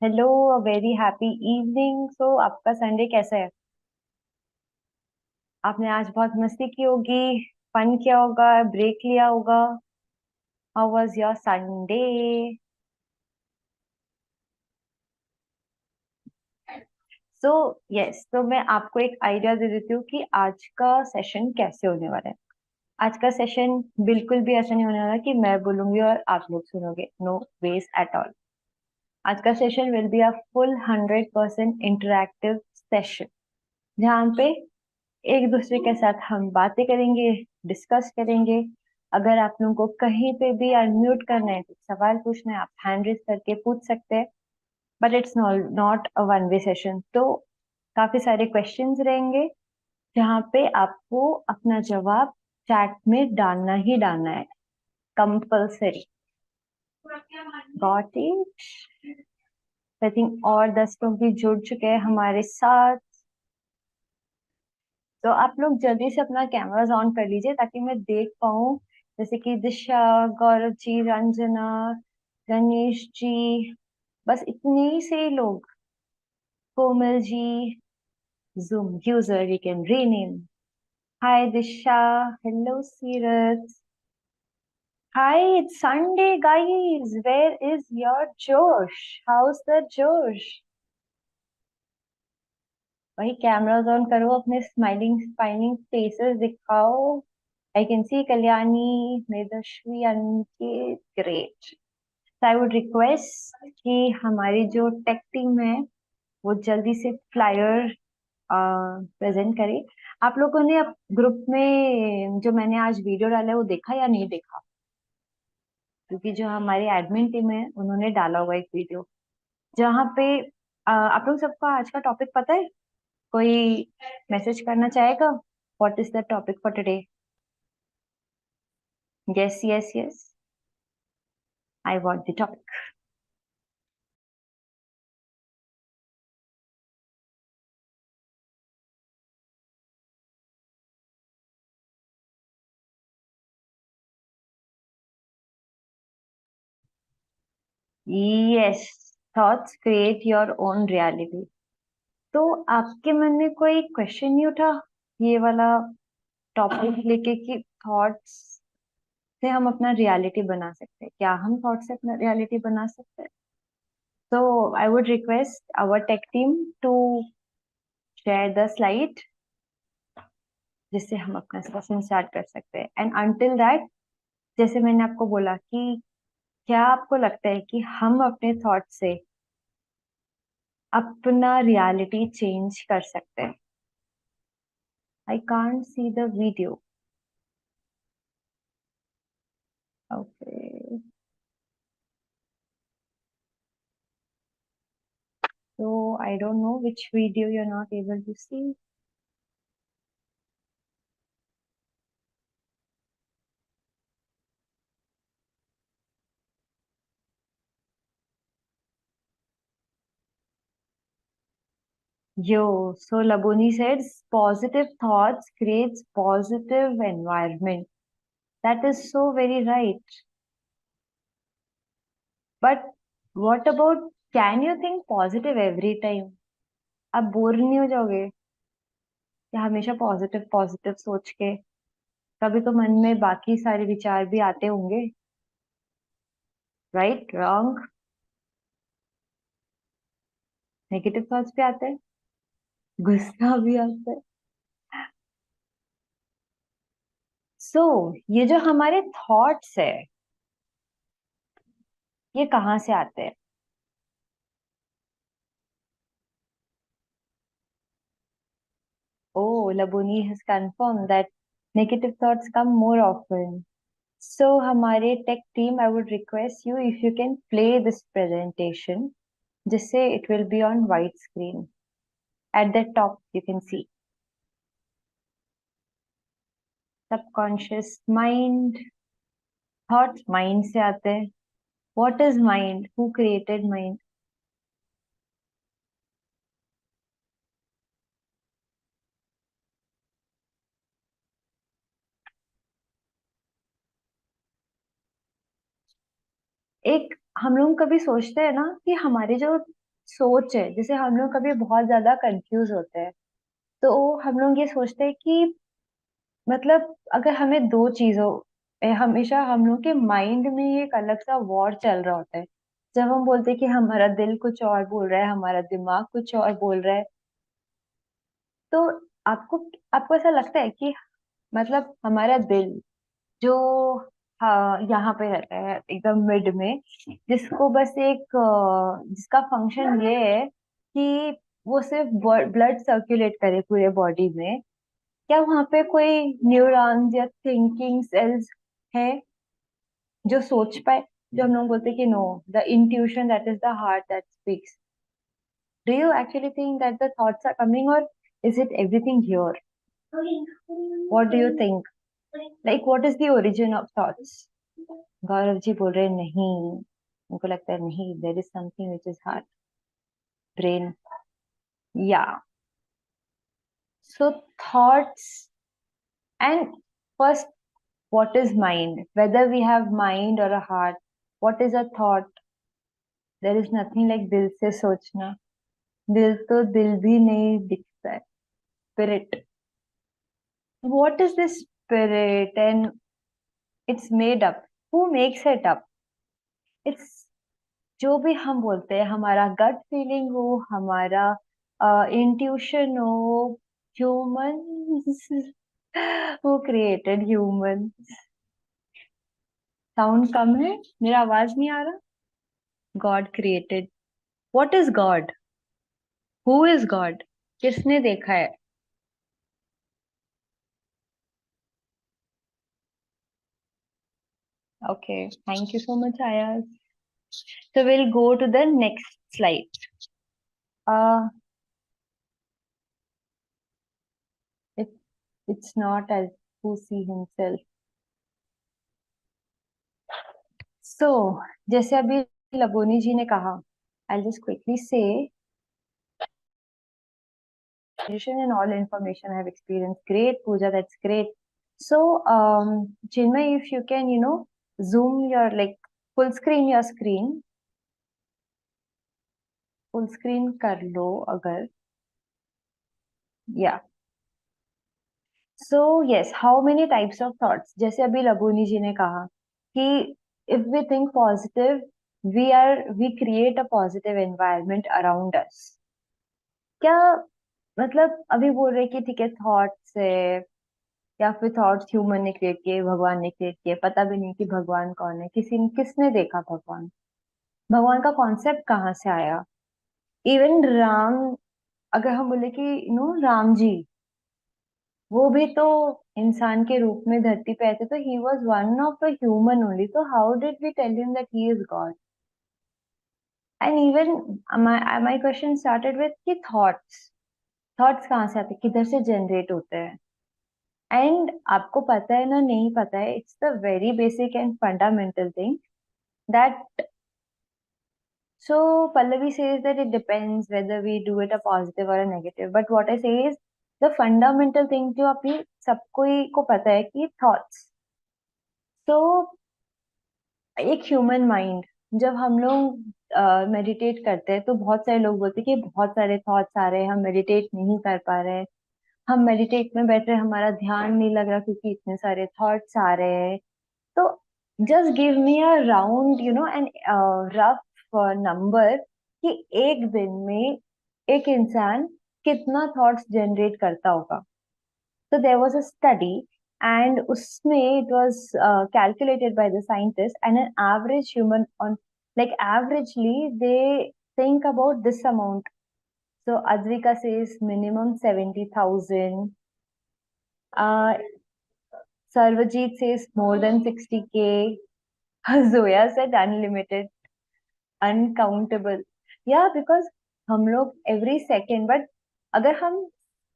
Hello, a very happy evening. So आपका Sunday कैसा है? आपने आज बहुत मस्ती की होगी, फन किया होगा, ब्रेक लिया होगा। How was your Sunday? So yes, तो मैं आपको एक आइडिया दे देती हूँ कि आज का सेशन कैसे होने वाला है। आज का सेशन बिल्कुल भी ऐसा नहीं होने वाला कि मैं बोलूंगी और आप लोग सुनोगे। No ways at all. आज का session will be a full 100% interactive session, जहाँ पे एक दूसरे के साथ हम बातें करेंगे, डिस्कस करेंगे। अगर आप लोगों को कहीं पे भी अनम्यूट करना है, कुछ सवाल पूछना है, आप हैंड रेज करके पूछ सकते हैं। But it's not a one way session, तो काफी सारे क्वेश्चंस रहेंगे जहाँ पे आपको अपना जवाब चैट में डालना ही डालना है, compulsory. Got it? I think और 10 लोग भी जुड़ चुके हैं हमारे साथ। तो आप लोग जल्दी से अपना कैमरास ऑन कर लीजिए ताकि मैं देख पाऊँ। जैसे कि दिशा, गौरव जी, रंजना, गणेश जी, बस इतने ही से लोग। Komal ji, Zoom user you can rename. Hi Disha. Hello Seerat. Hi, it's Sunday guys, where is your josh? How's the josh? वही कैमरास ऑन करो, अपने स्माइलिंग स्माइलिंग फेसेस दिखाओ। I can see Kalyani, Medhashvi, Aniket, great. I would request कि हमारी जो टेक टीम है वो जल्दी से फ्लायर प्रेजेंट करे। आप लोगों ने अब ग्रुप में जो मैंने आज वीडियो डाला है वो देखा या नहीं देखा? क्योंकि जो हमारी एडमिन टीम है उन्होंने डाला हुआ एक वीडियो जहाँ पे आप लोग सबको आज का टॉपिक पता है? कोई मैसेज करना चाहेगा? What is the topic for today? Yes yes yes, I want the topic. Yes, thoughts create your own reality. तो आपके मन में कोई क्वेश्चन नहीं उठा ये वाला टॉपिक लेके कि थॉट्स से हम अपना रियलिटी बना सकते हैं? क्या हम थॉट से अपना रियलिटी बना सकते हैं? तो I would request our tech team to share the slide, जिससे हम अपना सेशन स्टार्ट कर सकते हैं। एंड अंटिल दैट, जैसे मैंने आपको बोला कि क्या आपको लगता है कि हम अपने थॉट से अपना रियलिटी चेंज कर सकते हैं? I can't see the video. Okay, so I don't know which video you're not able to see. Yo, so Labuni says positive thoughts creates positive environment. That is so very right. But what about, can you think positive every time? आप bore नहीं हो जाओगे कि हमेशा positive positive सोच के? कभी तो मन में बाकी सारे विचार भी आते होंगे। Right, wrong? नेगेटिव थॉट्स भी आते हैं, गुस्सा भी आता है। सो ये जो हमारे थॉट्स है, ये कहाँ से आते हैं? Oh, Labuni has confirmed that negative thoughts come more often. So, हमारे tech team, I would request you if you can play this presentation, जिससे it will be on white screen. At the top, you can see subconscious mind. Thoughts mind से आते हैं. What is mind? Who created mind? एक हम लोग कभी सोचते हैं ना कि हमारे जो सोच है, जैसे हम लोग कभी बहुत ज्यादा कंफ्यूज होते हैं, तो हम लोग ये सोचते हैं कि मतलब अगर हमें दो चीजों हमेशा हम लोग के माइंड में एक अलग सा वॉर चल रहा होता है। जब हम बोलते हैं कि हमारा दिल कुछ और बोल रहा है, हमारा दिमाग कुछ और बोल रहा है, तो आपको आपको ऐसा लगता है कि मतलब हमारा दिल जो, हाँ, यहाँ पे रहता है एकदम मिड में, जिसको बस एक जिसका फंक्शन ये है कि वो सिर्फ ब्लड सर्कुलेट करे पूरे बॉडी में, क्या वहाँ पे कोई न्यूरॉन्स या थिंकिंग सेल्स है जो सोच पाए? जो हम लोग बोलते हैं कि no, the intuition that is the heart that speaks. Do you actually think that the thoughts are coming, और is it everything here? What do you think? Like what is the origin of thoughts? Gaurav ji बोल रहे हैं नहीं, उनको लगता है नहीं, there is something which is heart, brain, या so thoughts. And first, what is mind? Whether we have mind or a heart, what is a thought? There is nothing like दिल से सोचना। दिल तो दिल भी नहीं दिखता है। Spirit. What is this spirit? And it's made up. Who makes it up? It's जो भी हम बोलते हैं, हमारा गट फीलिंग हो, हमारा इंट्यूशन हो, humans who created humans? Sound कम है, मेरा आवाज नहीं आ रहा। God created. What is God? Who is God? किसने देखा है? Okay, thank you so much Aayas. So we'll go to the next slide. Uh, it, it's not as who see himself. So, जैसे अभी लबोनी जी ने कहा, I'll just quickly say, and all information I have experienced. Great, Pooja, that's great. So, Chinmay, if you can, zoom your, like, full screen कर लो अगर, या so yes, how many types of thoughts, जैसे अभी लबोनी जी ने कहा कि if we think positive, we create a positive environment around us. क्या मतलब अभी बोल रहे कि ठीक है, थॉट्स है, या फिर थॉट्स ह्यूमन ने क्रिएट किए, भगवान ने क्रिएट किए, पता भी नहीं कि भगवान कौन है, किसने देखा भगवान? भगवान का कॉन्सेप्ट कहाँ से आया? इवन राम, अगर हम बोले कि राम जी, वो भी तो इंसान के रूप में धरती पे आए थे, तो he was one of a human only, तो how did we tell him that he is God? And even my question started with कि थॉट्स, थॉट्स कहाँ से आते हैं, किधर से जनरेट होते हैं? एंड आपको पता है ना, नहीं पता है, it's the very basic and fundamental thing that, so Pallavi says that it depends whether we do it a positive or a negative. But what I say is the fundamental thing जो अपनी सबको ही को पता है कि thoughts. तो एक human mind, जब हम लोग मेडिटेट करते हैं, तो बहुत सारे लोग बोलते हैं कि बहुत सारे थॉट्स आ रहे हैं, हम मेडिटेट नहीं कर पा रहे हैं, हम मेडिटेट में बैठ रहे हैं, हमारा ध्यान नहीं लग रहा क्योंकि इतने सारे थॉट्स आ रहे हैं। तो just give me a round and rough number कि एक दिन में एक इंसान कितना थॉट्स जनरेट करता होगा। So there was a study, and उसमें it was calculated by the scientists, and an average human on, like, averagely they think about this amount. So Advika says minimum 70,000. Uh, Sarvajit says more than 60K. Zoya said unlimited, uncountable. Yeah, because हम लोग every second, but अगर हम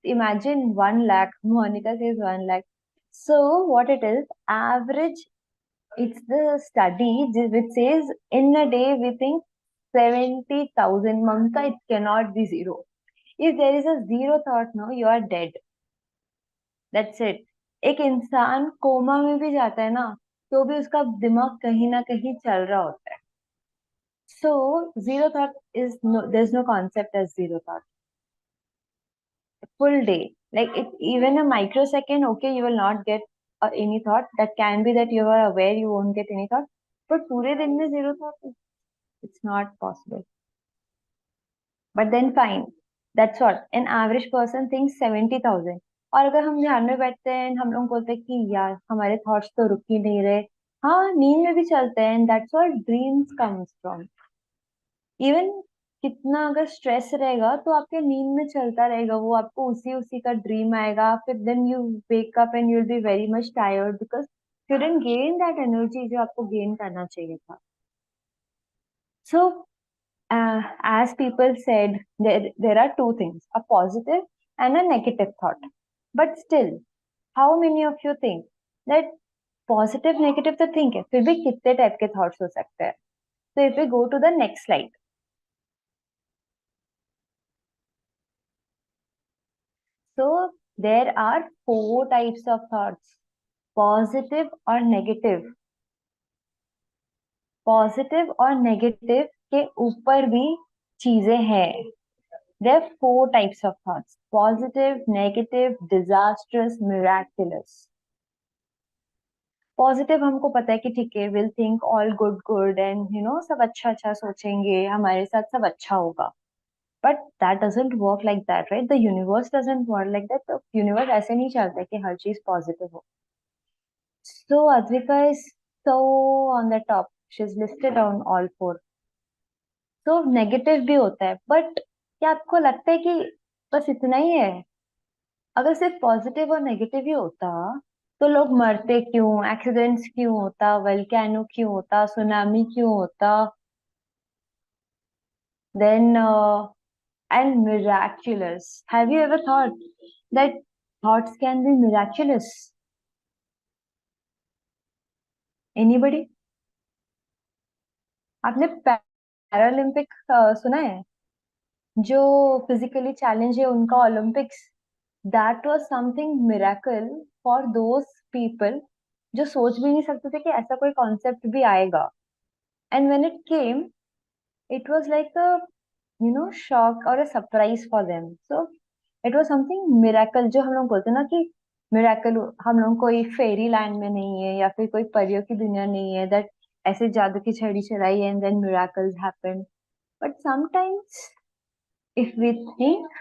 imagine 1 lakh, Monica says 1 lakh. So what it is, average, it's the study which says in a day we think 70,000. Mamta, it cannot be zero. If there is a zero thought, no, you are dead. That's it. एक इंसान coma में भी जाता है ना, तो भी उसका दिमाग कहीं ना कहीं चल रहा होता है। So zero thought is no, there's no concept as zero thought. Full day, like it, even a microsecond, okay, you will not get any thought. That can be that you are aware you won't get any thought, but पूरे दिन में zero thought, it's not possible. But then fine, that's what an average person thinks 70,000. और अगर हम ध्यान में बैठते हैं, हम लोग बोलते हैं कि यार हमारे थॉट्स तो रुक ही नहीं रहे, हाँ नींद में भी चलते हैं, that's what dreams comes from. Even कितना अगर स्ट्रेस रहेगा तो आपके नींद में चलता रहेगा, वो आपको उसी उसी का ड्रीम आएगा, फिर then you wake up and you will be very much tired because you didn't gain that energy जो आपको गेन करना चाहिए था। So, as people said, there are two things, a positive and a negative thought. But still, how many of you think that positive, negative तो think है, फिर भी कितने टाइप के thoughts हो सकते हैं? So, if we go to the next slide. So, there are four types of thoughts, positive or negative. Positive और नेगेटिव के ऊपर भी चीजें हैं। There are four types of thoughts: positive, negative, disastrous, miraculous. Positive हमको पता है कि ठीक है, will think all good good and you know सब अच्छा अच्छा सोचेंगे, हमारे साथ सब अच्छा होगा। But that doesn't work like that, right? The universe doesn't work like that. Universe ऐसे नहीं चलता है कि हर चीज पॉजिटिव हो। So Advika is so on the top, she's listed on all four. तो नेगेटिव भी होता है, बट क्या आपको लगता है कि बस इतना ही है? अगर सिर्फ पॉजिटिव और नेगेटिव ही होता तो लोग मरते क्यों, एक्सीडेंट्स क्यों होता, वल्केनो क्यों होता, सुनामी क्यों होता, then and miraculous. Have you ever thought that thoughts can be miraculous? Anybody? आपने पैरालंपिक सुना है? जो फिजिकली चैलेंज है उनका Olympics, that was something miracle for those people जो सोच भी नहीं सकते थे कि ऐसा कोई कॉन्सेप्ट भी आएगा। And when it came, it was like a shock और a surprise for them. So it was something miracle, जो हम लोग बोलते हैं ना कि मिरेकल, हम लोग कोई फेरी लैंड में नहीं है या फिर कोई परियों की दुनिया नहीं है दैट ऐसे जादू की छड़ी चलाई and then miracles happen. But sometimes if we think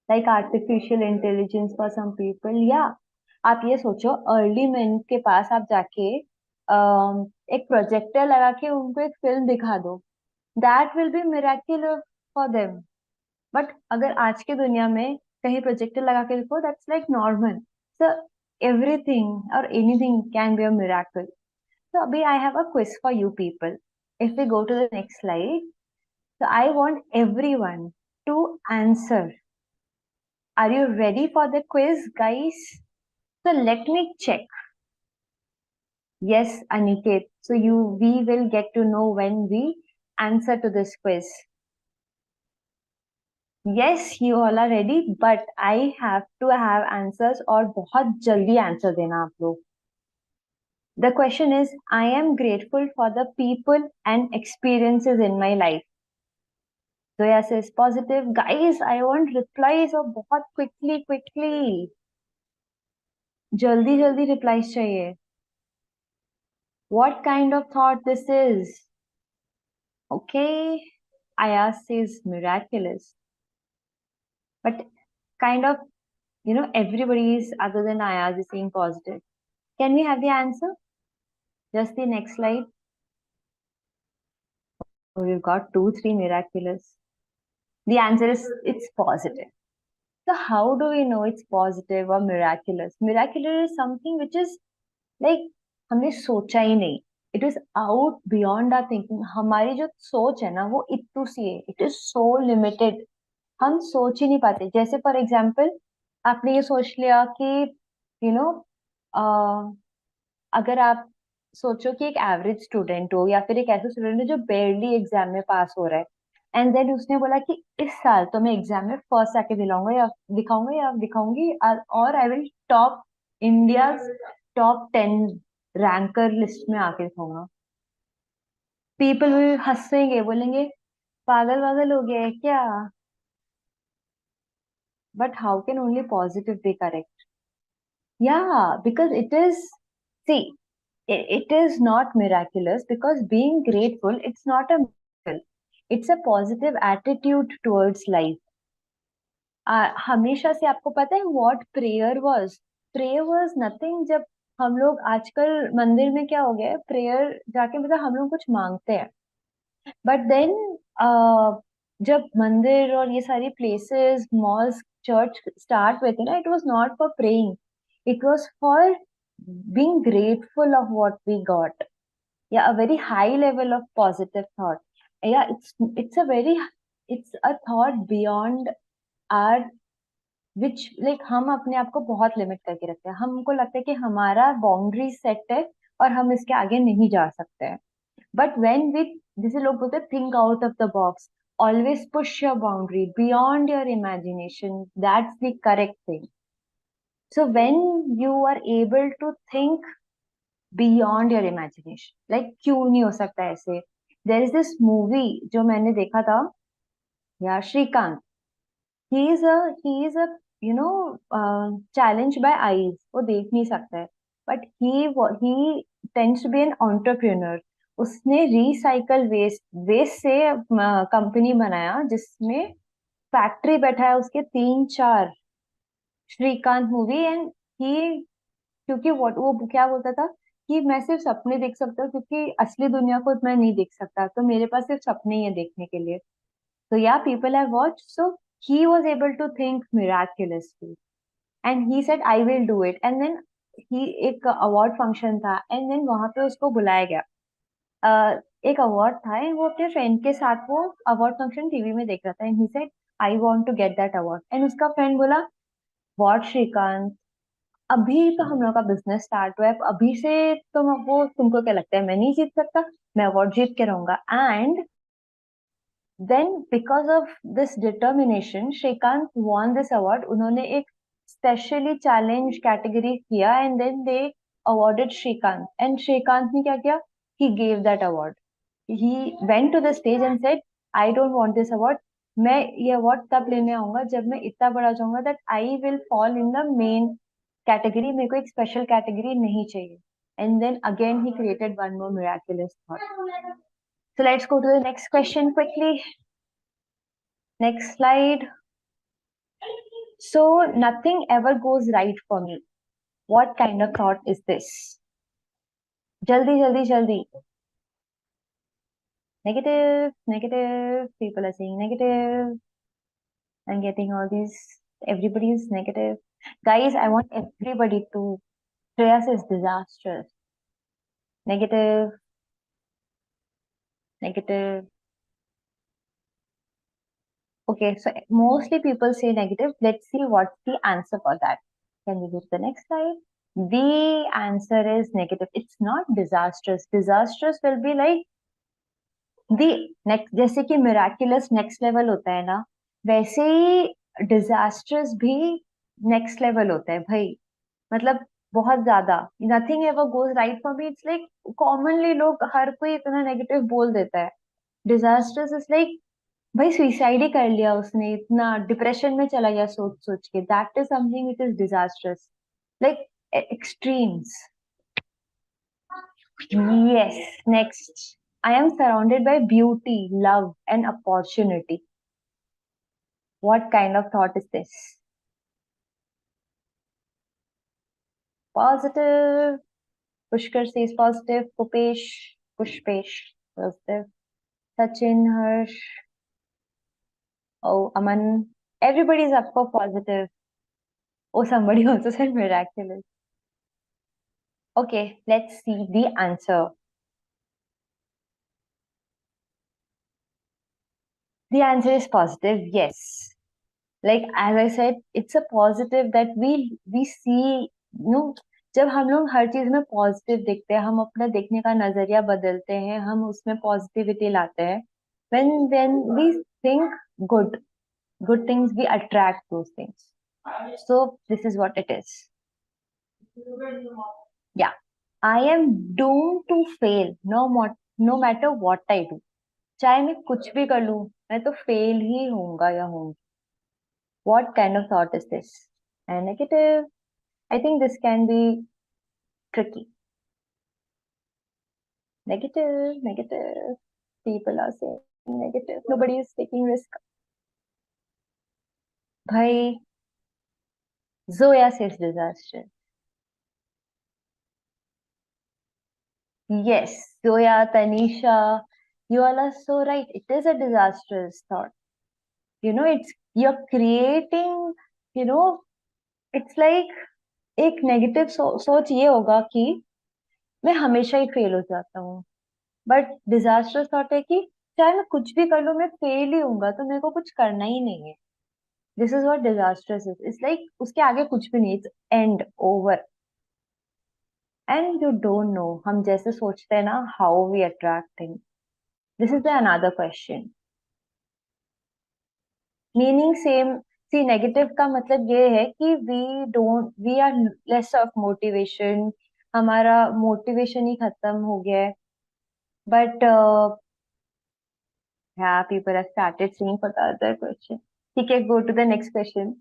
like artificial intelligence for some people, yeah, आप ये सोचो अर्ली मैन के पास आप जाके एक प्रोजेक्टर लगा के उनको एक फिल्म दिखा दो, that will be miraculous for them. But अगर आज की दुनिया में कहीं प्रोजेक्टर लगा के देखो, that's like normal. So everything और anything can be a miracle. So अभी I have a quiz for you people. If we go to the next slide, so I want everyone to answer. Are you ready for the quiz, guys? So let me check. Yes, Aniket. So we will get to know when we answer to this quiz. Yes, you all are ready, but I have to have answers और बहुत जल्दी answer देना आप लोग. The question is, I am grateful for the people and experiences in my life. So yes, is positive. Guys, I want replies और बहुत quickly. जल्दी जल्दी replies चाहिए. What kind of thought this is? Okay, Ayaz says miraculous, but kind of, everybody is other than Ayaz is saying positive. Can we have the answer? Just the next slide. Oh, we've got two, three miraculous. The answer is it's positive. So how do we know it's positive or miraculous? Miraculous is something which is like हमने सोचा ही नहीं. It is out beyond our thinking. हमारी जो सोच है ना वो इतनी सी है. It is so limited. हम सोच ही नहीं पाते। जैसे फॉर एग्जाम्पल आपने ये सोच लिया कि यू नो अगर आप सोचो कि एक एवरेज स्टूडेंट हो या फिर एक ऐसा स्टूडेंट हो जो बेरली एग्जाम में पास हो रहा है, एंड देन उसने बोला कि इस साल तो मैं एग्जाम में फर्स्ट आके दिखाऊंगा या दिखाऊंगी, और I will top India top 10 ranker list में आके दिखाऊंगा। पीपल विल हंसेंगे, बोलेंगे पागल वागल हो गया है क्या. But how can only positive be correct? Yeah, because it is, see, it is not miraculous because being grateful, it's not a miracle. It's a positive attitude towards life. हमेशा से आपको पता है what prayer was? Prayer was nothing. जब हम लोग आजकल मंदिर में क्या हो गया है, प्रेयर जाके मतलब हम लोग कुछ मांगते हैं. बट देन जब मंदिर और ये सारी प्लेसेस, मॉल्स, चर्च स्टार्ट हुए थे ना, it was not for praying, it was for being grateful of what we got. Yeah, a very high level of positive thought. Yeah, it's a very, it's a thought beyond our, which like हम अपने आप को बहुत limit करके रखते हैं. हमको लगता है कि हमारा बाउंड्री सेट है और हम इसके आगे नहीं जा सकते हैं. बट वेन विथ, जैसे लोग बोलते हैं think out of the box, always push your boundary beyond your imagination. That's the correct thing. So when you are able to think beyond your imagination, like क्यों नहीं हो सकता ऐसे. There is this movie जो मैंने देखा था, या Shrikant. He is a you know challenged by eyes, वो देख नहीं सकता है. But he tends to be an entrepreneur. उसने रिसाइकल वेस्ट से कंपनी बनाया जिसमें फैक्ट्री बैठा है उसके 3-4. श्रीकांत मूवी. एंड ही, क्योंकि वो क्या बोलता था कि मैं सिर्फ सपने देख सकता हूँ क्योंकि असली दुनिया को मैं नहीं देख सकता, तो मेरे पास सिर्फ सपने ही है देखने के लिए. So yeah, people have watched. So he was able to think miraculously, and he said, "I will do it." And then he, एक अवार्ड फंक्शन था, एंड देन वहां पे उसको बुलाया गया. एक अवार्ड था and वो अपने फ्रेंड के साथ वो अवार्ड फंक्शन टीवी में देख रहा था. And he said, "I want to get that award." And उसका फ्रेंड बोला, "व्हाट श्रीकांत, अभी तो हम लोग का बिजनेस स्टार्ट हुआ है, अभी से तुम वो, तुमको क्या लगता है मैं नहीं जीत सकता? मैं अवार्ड जीत के रहूंगा." And then because of this determination, Shrikant won this award. उन्होंने एक specially challenge category किया and then they awarded Shrikant. And Shrikant ने क्या किया? He gave that award. He went to the stage and said, "I don't want this award. मैं ये award तब लेने आऊंगा जब मैं इतना बड़ा हो जाऊंगा that I will fall in the main category. मेरे को एक special category नहीं चाहिए." And then again he created one more miraculous thought. So let's go to the next question quickly. Next slide. So nothing ever goes right for me. What kind of thought is this? Jaldi, jaldi, jaldi. Negative, negative. People are saying negative. I'm getting all these. Everybody is negative. Guys, I want everybody to. Shreyas is disastrous. Negative, negative. Okay, so mostly people say negative. Let's see what's the answer for that. Can we go to the next slide? The answer is negative. It's not disastrous. Disastrous will be like the next, जैसे कि miraculous next level होता है ना, वैसे ही disastrous भी next level होता है भाई. मतलब बहुत ज्यादा. Nothing ever goes right for me. It's like commonly लोग, हर कोई इतना negative बोल देता है. Disastrous is like भाई सुसाइड ही कर लिया उसने, इतना डिप्रेशन में चला गया सोच सोच के. That is something which is disastrous, like extremes. Yes. Next. I am surrounded by beauty, love and opportunity. What kind of thought is this? Positive. Pushkar says positive. Pupesh, Pushpesh positive. Sachin, Harsh, oh Aman, everybody is up for positive. Oh, somebody also said miraculous. Okay, let's see the answer. The answer is positive, yes. Like as I said, it's a positive that we see, you know, जब हम लोग हर चीज में positive देखते हैं, हम अपना देखने का नजरिया बदलते हैं, हम उसमें पॉजिटिविटी लाते हैं. when we think good, good things, we attract those things. So this is what it is. Yeah. I am doomed to fail, no matter what I do, चाहे मैं कुछ भी कर लूं, मैं तो फेल ही होऊंगा या होऊंगी. What kind of thought is this? And negative. I think this can be tricky. Negative, negative. People are saying negative. Nobody is taking risk. Bhai, Zoya says disaster. Yes, Zoya, Tanisha, you all are so right. It is a disastrous thought. It's you're creating, you know, it's like एक negative सोच ये होगा कि मैं हमेशा ही fail हो जाता हूँ. बट डिजास्टर थॉट है कि चाहे मैं कुछ भी कर लूं, मैं फेल ही होऊंगा, तो मेरे को कुछ करना ही नहीं है. This is what disasters is. It's like उसके आगे कुछ भी नहीं. It's end over. And you don't know, हम जैसे सोचते हैं ना, how we attract things. This is the another question. Meaning same. See, negative का मतलब ये है कि we are less of motivation. हमारा मोटिवेशन ही खत्म हो गया है. But yeah, people have started seeing for the other question. Okay, go to the next question.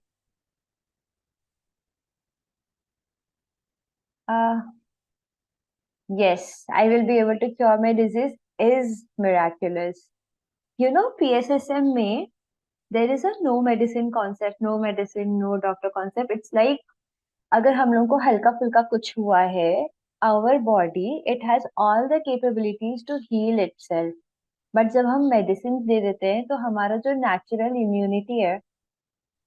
Uh, yes, I will be able to cure my disease is miraculous. PSSM में there is a no medicine concept, no medicine, no doctor concept. It's like अगर हम लोगों को हल्का फुल्का कुछ हुआ है, our body it has all the capabilities to heal itself. But जब हम मेडिसिन दे देते हैं तो हमारा जो नेचुरल इम्यूनिटी है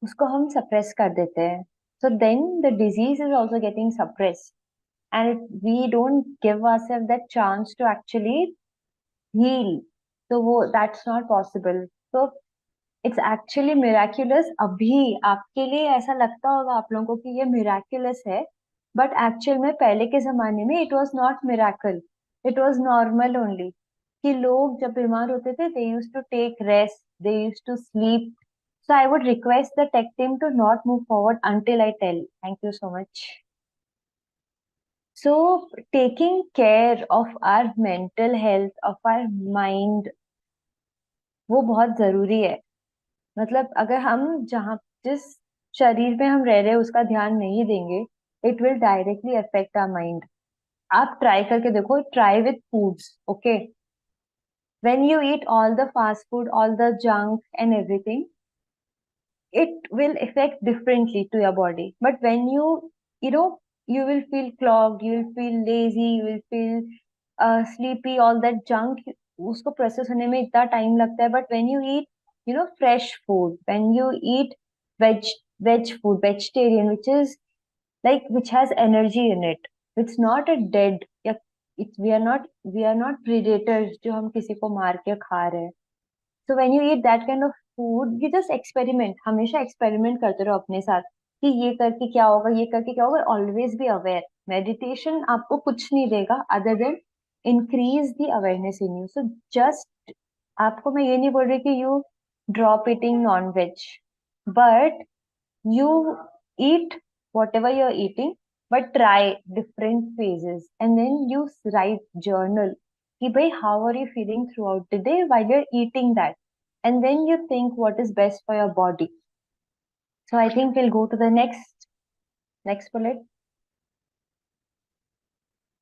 उसको हम सप्रेस कर देते हैं. So then the disease is also getting suppress. And we don't give ourselves that chance to actually heal. So वो that's not possible. So it's actually miraculous. अभी आपके लिए ऐसा लगता होगा आप लोगों को कि ये miraculous है, but actual में पहले के जमाने में it was not miracle. It was normal only. कि लोग जब बीमार होते थे they used to take rest, they used to sleep. So I would request the tech team to not move forward until I tell. Thank you so much. So, taking care of our mental health, of our mind, वो बहुत जरूरी है. मतलब अगर हम जहाँ जिस शरीर में हम रह रहे हैं उसका ध्यान नहीं देंगे, it will directly affect our mind. आप ट्राई करके देखो. Try with foods. Okay, when you eat all the fast food, all the junk and everything, it will affect differently to your body. But when you know, you will feel clogged, you will feel lazy, you will feel sleepy, all that junk, उसको process होने में इतना time लगता है. But when you eat fresh food, when you eat veg veg food, vegetarian, like which has energy in it, it's not a dead, या we are not predators जो हम किसी को मार के खा रहे हैं. So when you eat that kind of food, you just experiment. हमेशा एक्सपेरिमेंट करते रहो अपने साथ कि ये करके क्या होगा, ये करके क्या होगा. Always be aware. मेडिटेशन आपको कुछ नहीं देगा other than increase the awareness in you. So just, आपको मैं ये नहीं बोल रही कि you drop eating non veg, but you eat whatever you're eating, but try different phases and then you write journal कि भाई how are you feeling throughout the day while you're eating that, and then you think what is best for your body. So I think we'll go to the next bullet.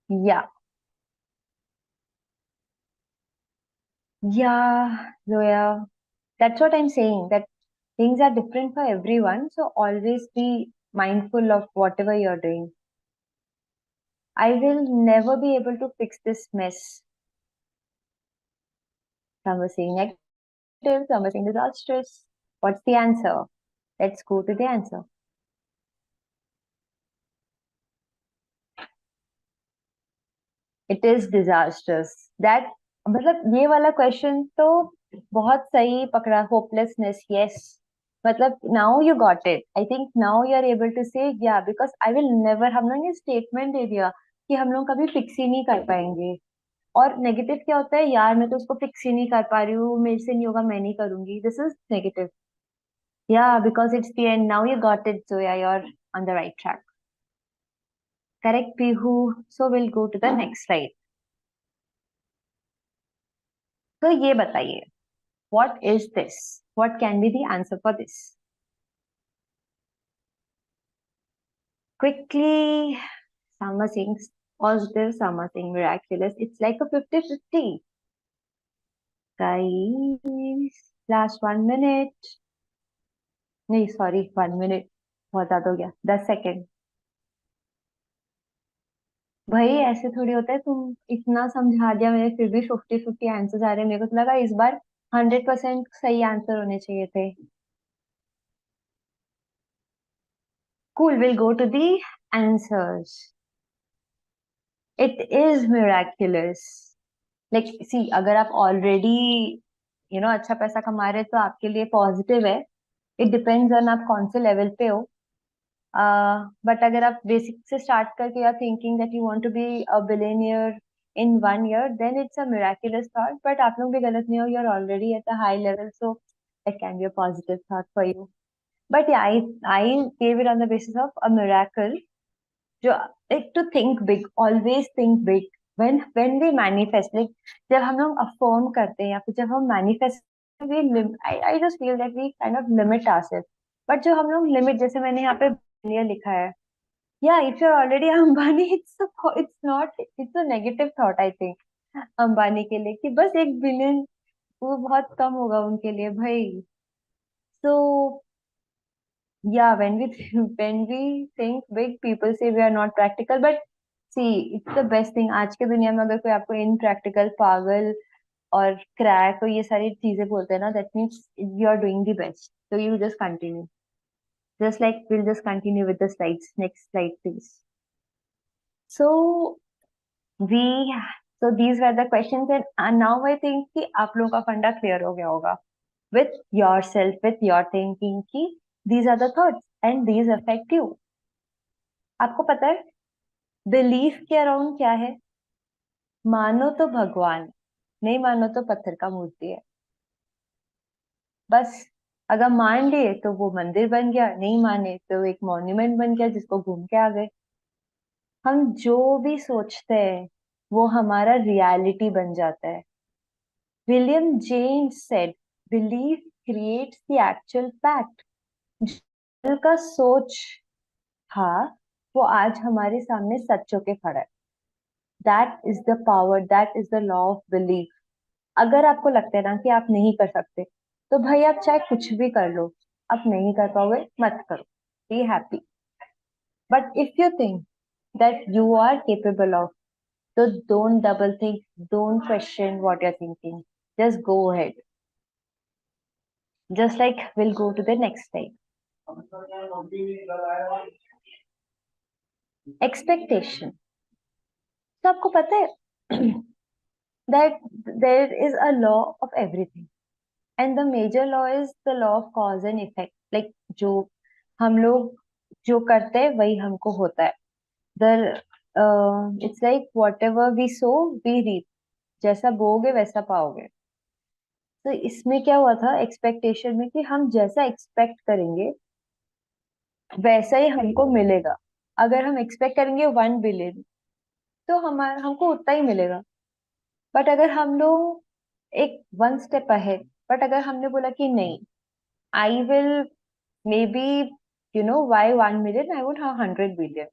Yeah, yeah, Zoya, that's what I'm saying, that things are different for everyone, so always be mindful of whatever you're doing. I will never be able to fix this mess. Some were saying negative, some were saying disastrous. What's the answer? Let's go to the answer. It is disastrous. That, मतलब ये वाला question तो बहुत सही पकड़ा. Hopelessness, yes. मतलब now you got it. I think now you are able to say या, because I will never, हम लोग ने स्टेटमेंट दे दिया कि हम लोग कभी फिक्स ही नहीं कर पाएंगे. और नेगेटिव क्या होता है, यार मैं तो उसको फिक्स ही नहीं कर पा रही हूँ, मेरे से नहीं होगा, मैं नहीं करूंगी. This is negative. Yeah, because it's the end. Now you got it, Zoya. You're on the right track. Correct, Pihu. So we'll go to the next slide. तो ये बताइए, what is this? What can be the answer for this? Quickly, some are saying positive, some are saying miraculous. It's like a 50-50. Guys, last 1 minute. नहीं, sorry, 1 minute बहुत ज्यादा हो गया, 10 second. भाई ऐसे थोड़ी होता है, तुम इतना समझा दिया मैंने फिर भी 50-50 आंसर आ रहे हैं। मेरे को तो लगा इस बार 100% सही आंसर होने चाहिए थे। Cool, will go to the answers. It is miraculous. Like see, अगर आप ऑलरेडी अच्छा पैसा कमा रहे हैं, तो आपके लिए पॉजिटिव है। इट डिपेंड्स ऑन आप कौन से लेवल पे हो। बट अगर आप बेसिक से स्टार्ट करके are thinking that you want to be a billionaire in 1 year, then it's a miraculous thought. But आप लोग भी गलत नहीं हो, you are already at a high level, so it can be a positive thought for you. But I gave it on the basis of a miracle. जो like to think big, always think big. When we manifest, like जब हम लोग affirm करते हैं या फिर जब हम manifest, we I just feel that we kind of limit ourself. But जो हम लोग लिमिट, जैसे मैंने यहाँ पे बिलियनियर लिखा है, या if you are already Ambani, it's not, it's a negative thought I think Ambani के लिए, कि बस 1 बिलियन वो बहुत कम होगा उनके लिए भाई। सो yeah, when we think big, people say we are not practical, but see, it's the best thing। आज के दुनिया में अगर कोई आपको impractical, पागल और क्रैक और ये सारी चीजें बोलते हैं ना, that means you are doing the best, so you just continue। Just like we'll just continue with the slides, next slide please। So we so these were the questions, and now I think कि आप लोगों का फंडा clear हो गया होगा with yourself, with your thinking, कि these are the thoughts and these affect you। आपको पता है बिलीफ के अराउंड क्या है? मानो तो भगवान, नहीं मानो तो पत्थर का मूर्ति है। बस अगर मान लिए तो वो मंदिर बन गया, नहीं माने तो एक मॉन्यूमेंट बन गया जिसको घूम के आ गए। हम जो भी सोचते हैं वो हमारा रियलिटी बन जाता है। William James said, belief creates the actual fact. दिल का सोच था, वो आज हमारे सामने सच होके खड़ा है। That is the power, that is the law of belief. अगर आपको लगता है ना कि आप नहीं कर सकते, तो भाई आप चाहे कुछ भी कर लो, आप नहीं कर पाओगे, मत करो, be happy. But if you think that you are capable of, तो don't double think, don't question what you are thinking, just go ahead. Just like will go to the next time. Expectation. तो आपको पता है that there is a law of everything, and the major law is the law of cause and effect। like जो हम लोग जो करते हैं वही हमको होता है। the it's like whatever we sow we reap। जैसा बोओगे वैसा पाओगे। तो इसमें क्या हुआ था एक्सपेक्टेशन में, कि हम जैसा एक्सपेक्ट करेंगे वैसा ही हमको मिलेगा। अगर हम एक्सपेक्ट करेंगे 1 बिलियन, तो हमारा हमको उतना ही मिलेगा। बट अगर हम लोग एक 1 स्टेप अहेड, बट अगर हमने बोला कि नहीं, I will maybe why 1 million, I would have 100 billion,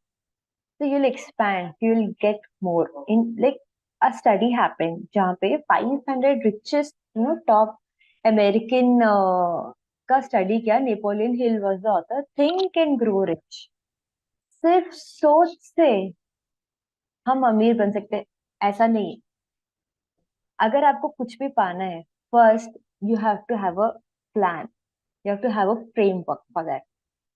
so you'll expand, you'll get more in, like a study happened जहाँ पे 500 richest top American का स्टडी किया। Napoleon Hill was the author. Think and grow rich. सिर्फ सोच से हम अमीर बन सकते हैं, ऐसा नहीं है। अगर आपको कुछ भी पाना है, first you have to have a plan, you have to have a framework for that.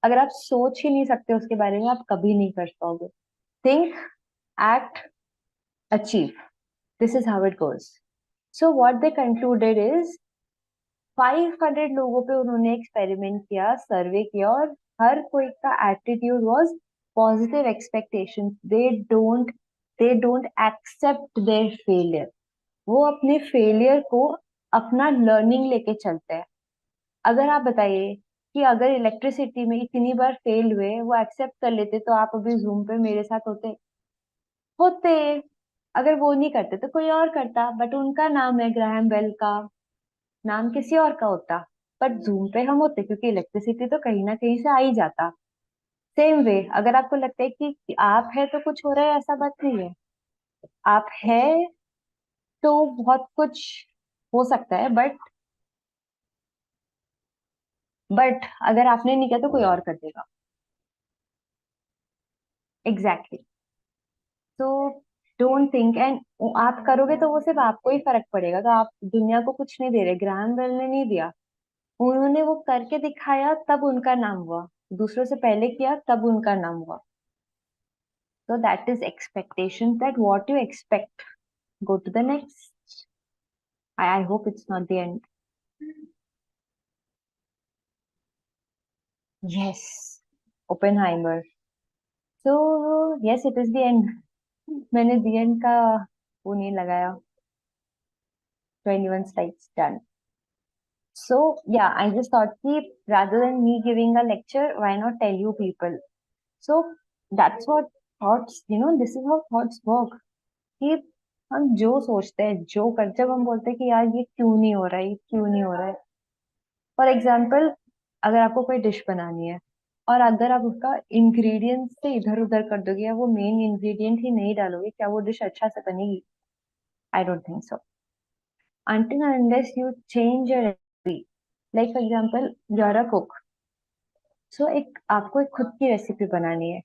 अगर आप सोच ही नहीं सकते उसके बारे में, आप कभी नहीं कर पाओगे। Think, act, achieve, this is how it goes। so what they concluded is 500 लोगों पे उन्होंने एक्सपेरिमेंट किया, सर्वे किया, और हर कोई का attitude was positive expectation. They don't accept their failure. वो अपने फेलियर को अपना लर्निंग लेके चलते हैं। अगर आप बताइए कि अगर इलेक्ट्रिसिटी में इतनी बार फेल हुए वो एक्सेप्ट कर लेते, तो आप अभी जूम पे मेरे साथ होते? होते। अगर वो नहीं करते तो कोई और करता, बट उनका नाम है ग्राहम बेल का, नाम किसी और का होता। बट जूम पे हम होते क्योंकि इलेक्ट्रिसिटी तो कहीं ना कहीं से आ ही जाता। सेम वे, अगर आपको लगता है कि आप है तो कुछ हो रहा है, ऐसा बात नहीं है। आप है तो बहुत कुछ हो सकता है, बट अगर आपने नहीं किया तो कोई और कर देगा। एग्जैक्टली। तो डोंट थिंक एंड आप करोगे तो वो सिर्फ आपको ही फर्क पड़ेगा, तो आप दुनिया को कुछ नहीं दे रहे, ग्राहम बेल ने नहीं दिया। उन्होंने वो करके दिखाया तब उनका नाम हुआ, दूसरों से पहले किया तब उनका नाम हुआ। So that is expectation, that what you expect. Go to the next. I hope it's not the end. Yes, Oppenheimer. So yes, it is the end. मैंने the end का वो नहीं लगाया. 21 slides done. So yeah, I just thought कि rather than me giving a lecture, why not tell you people? So that's what thoughts, this is how thoughts work. कि हम जो सोचते हैं, जो कर, जब हम बोलते हैं कि यार ये क्यों नहीं हो रहा है, ये क्यों नहीं हो रहा है। फॉर एग्जाम्पल, अगर आपको कोई डिश बनानी है और अगर आप उसका इंग्रेडिएंट से इधर उधर कर दोगे या वो मेन इंग्रेडिएंट ही नहीं डालोगे, क्या वो डिश अच्छा से बनेगी? I don't think so. until and unless you change your recipe, like for example you're a cook, सो एक आपको एक खुद की रेसिपी बनानी है,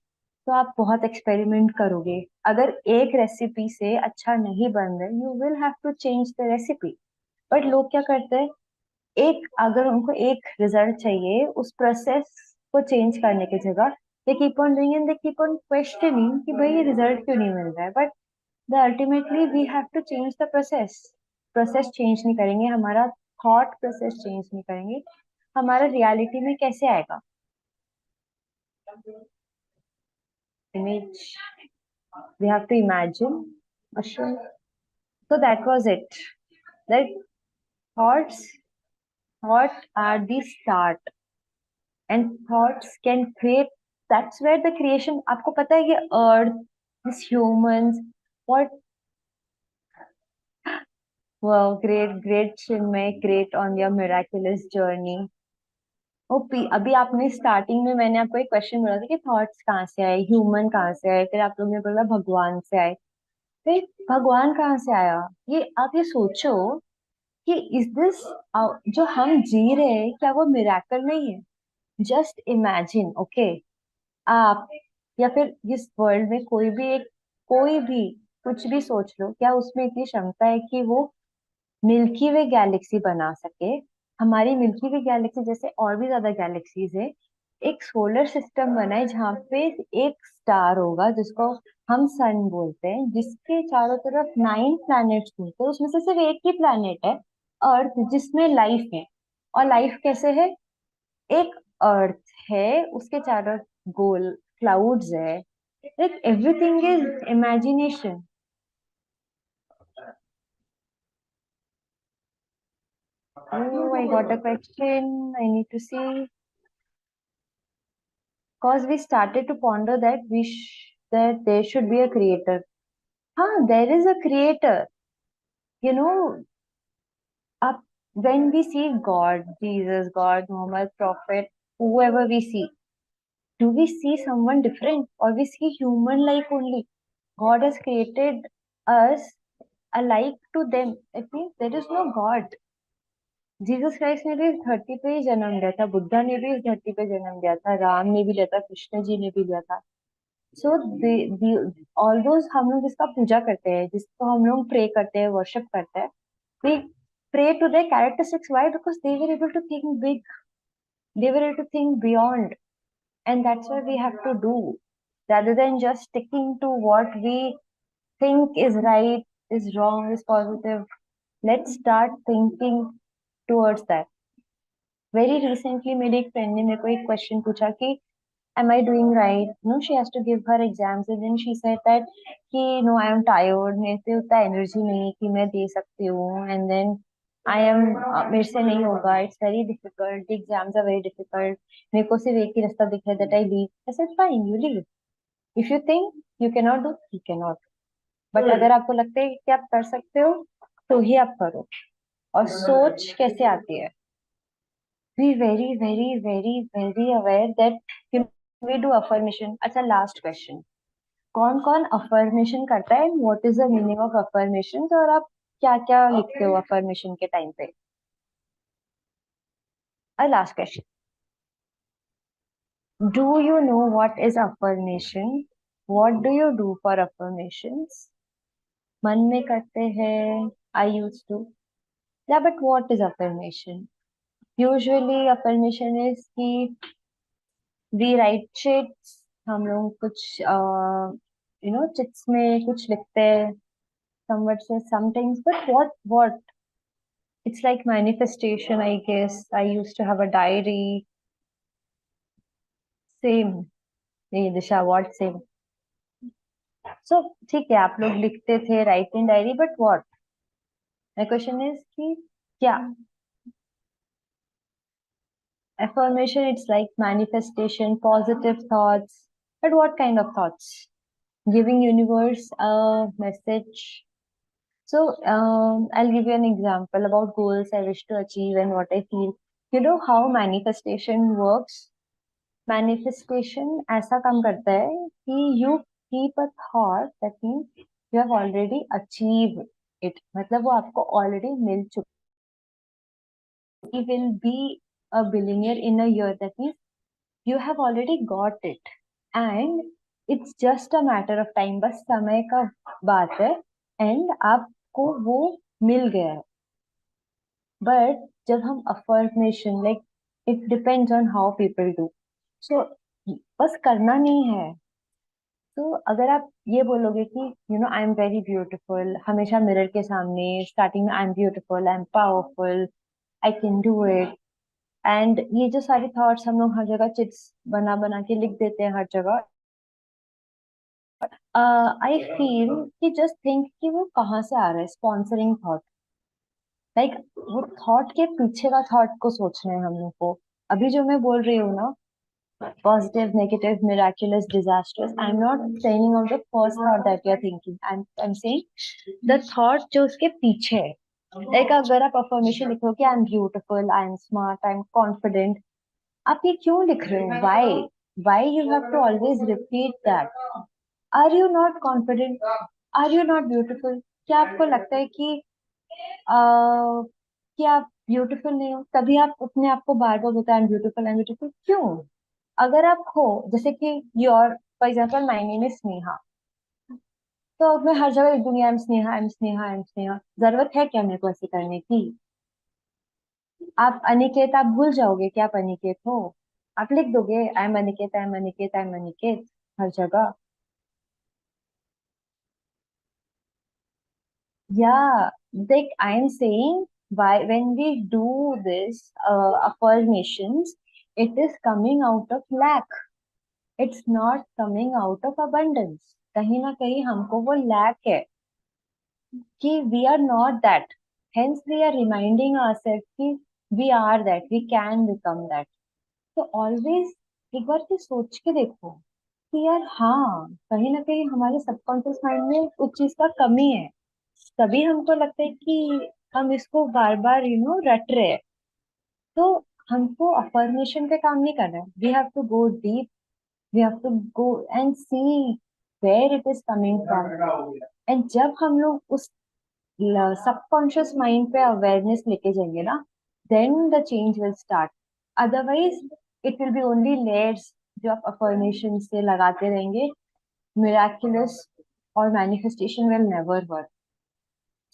तो आप बहुत एक्सपेरिमेंट करोगे। अगर एक रेसिपी से अच्छा नहीं बन रहा, you will have to change the recipe. But लोग क्या करते हैं, एक अगर उनको एक रिजल्ट चाहिए, उस प्रोसेस को चेंज करने की जगह they keep on doing and they keep on questioning कि भाई ये रिजल्ट क्यों नहीं मिल रहा है। But the ultimately we have to change the process. Process change नहीं करेंगे, हमारा थॉट प्रोसेस चेंज नहीं करेंगे, हमारा रियलिटी में कैसे आएगा? Image, we have to imagine. Ashwin. So that was it. Like thoughts, thoughts are the start, and thoughts can create. That's where the creation. आपको पता है कि Earth, this humans, what? Wow, great, great Chinmay, great on your miraculous journey. OP, अभी आपने starting में मैंने आपको एक क्वेश्चन बोला था कि थॉट्स कहाँ से आए, ह्यूमन कहाँ से आए, फिर आप लोग ने बोला भगवान से आए। फिर भगवान कहाँ से आया? ये आप ये सोचो कि इज दिस, जो हम जी रहे हैं क्या वो मिराकल नहीं है? जस्ट इमेजिन, ओके, आप या फिर इस वर्ल्ड में कोई भी कुछ भी सोच लो, क्या उसमें इतनी क्षमता है कि वो मिल्की वे गैलेक्सी बना सके? हमारी मिल्की वे गैलेक्सी जैसे और भी ज्यादा गैलेक्सीज है, एक सोलर सिस्टम बना है जहाँ पे एक स्टार होगा जिसको हम सन बोलते हैं, जिसके चारों तरफ 9 प्लैनेट्स घूमते हैं, उसमें से सिर्फ एक ही प्लैनेट है अर्थ जिसमें लाइफ है। और लाइफ कैसे है? एक अर्थ है, उसके चारों गोल क्लाउड्स है, like everything is imagination. Oh, I got a question. I need to see. Because we started to ponder that that there should be a creator. Huh, there is a creator. You know, up when we see God, Jesus, God, Muhammad, Prophet, whoever we see, do we see someone different or we see human like only? God has created us alike to them. It means there is no God. Jesus Christ ने भी इस धरती पे ही जन्म लिया था, बुद्धा ने भी इस धरती पे जन्म लिया था, राम ने भी लिया था, कृष्ण जी ने भी लिया था। सो ऑल दोज हम लोग जिसका पूजा करते हैं, जिसको हम लोग प्रे करते हैं, वर्शिप करते हैं, we pray to their characteristics. Why? Because they were able to think big, they were able to think beyond, and that's what we have to do, rather than just sticking to what we think is right, is wrong, is positive. Let's start thinking towards that. Very recently मेरी एक friend ने मेरे को एक question पूछा कि am I doing right? No, she has to give her exams and then she said that कि no, I am tired, मेरे पे उतना एनर्जी नहीं है कि मैं दे सकती हूँ, and then I am मेरे से नहीं होगा, it's very difficult, the exams are very difficult, मेरे को सिर्फ एक ही रास्ता दिख रहा है that I leave. I said fine, you leave. If you think you cannot do, you cannot. But अगर आपको लगता है कि आप कर सकते हो तो ही आप करो। और सोच कैसे आती है? Be very very very very aware that we do affirmation. अच्छा, लास्ट क्वेश्चन, कौन कौन अफर्मेशन करता है? What is the meaning of affirmation? और आप क्या क्या लिखते हो अफर्मेशन के टाइम पे? Last question, do you know what is affirmation? What do you do for affirmations? मन में करते हैं, आई यूज टू, या but what is affirmation? Usually affirmation is कि वी राइट चिट्स, हम लोग कुछ चिट्स में कुछ लिखते हैं, some words say sometimes, but what it's like manifestation, I guess. I used to have a diary. Same. नहीं दिशा, what same? So ठीक है, आप लोग लिखते थे right in diary, but what? My question is कि क्या? Affirmation, it's like manifestation, positive thoughts, but what kind of thoughts? Giving universe a message. So I'll give you an example about goals I wish to achieve and what I feel. You know how manifestation works? Manifestation ऐसा काम करता है कि you keep a thought that means you have already achieve it, मतलब वो आपको already मिल चुकी। You will be a billionaire in a year, that means you have already got it and it's just a matter of time, बस समय का बात है and आपको वो मिल गया है। बट जब हम affirmation, like it depends on how people do, so बस करना नहीं है। तो अगर आप ये बोलोगे कि आई एम वेरी ब्यूटीफुल, हमेशा मिरर के सामने स्टार्टिंग में I am beautiful, I am powerful, I can do it, and ये जो सारे थॉट्स हम लोग हर जगह चिट्स बना बना के लिख देते हैं हर जगह, आई फील कि जस्ट थिंक कि वो कहाँ से आ रहा है, स्पॉन्सरिंग थॉट, लाइक वो थॉट के पीछे का थॉट को सोचना है हम लोग को। अभी जो मैं बोल रही हूँ ना, positive, negative, miraculous, disastrous. I'm not saying of the first thought that you're thinking. I'm saying the thought जो उसके पीछे है। Like अगर आप affirmation लिखो कि I'm beautiful, I'm smart, I'm confident, आप ये क्यों लिख रहे हो? Why? Why you have to always repeat that? Are you not confident? Are you not beautiful? क्या आपको लगता है कि आप ब्यूटीफुल नहीं हो, तभी आप अपने आप को बार बार बताएं ब्यूटीफुल, आई एम ब्यूटीफुल? क्यों? अगर आप हो, जैसे कि your for example my name is Sneha, तो मैं हर जगह लिख दूंगी I am Sneha, I am Sneha, I am Sneha. जरूरत है क्या मेरे को ऐसे करने की? आप अनिकेत, आप भूल जाओगे कि आप अनिकेत हो, आप लिख दोगे I am Aniket, I am Aniket, I am Aniket हर जगह। Yeah, like I'm saying, why when we do this affirmations, it is coming out of lack. It's not coming out of abundance. कहीं ना कहीं हमको वो lack है कि we are not that. Hence we are reminding ourselves कि we are that, we can become that. तो always एक बार की सोच के देखो कि यार हाँ, कहीं ना कहीं हमारे सबकॉन्शियस माइंड में उस चीज का कमी है, तभी हमको लगता है कि हम इसको बार बार रट रहे हैं। तो हमको अफर्मेशन पे काम नहीं करना है, we have to go deep, we have to go and see where it is coming from. And जब हम लोग उस सबकॉन्शियस माइंड पे अवेयरनेस लेके जाएंगे ना, then the change will start. Otherwise it will be only layers जो आप अफर्मेशन से लगाते रहेंगे, मिराकुलस और manifestation will never work.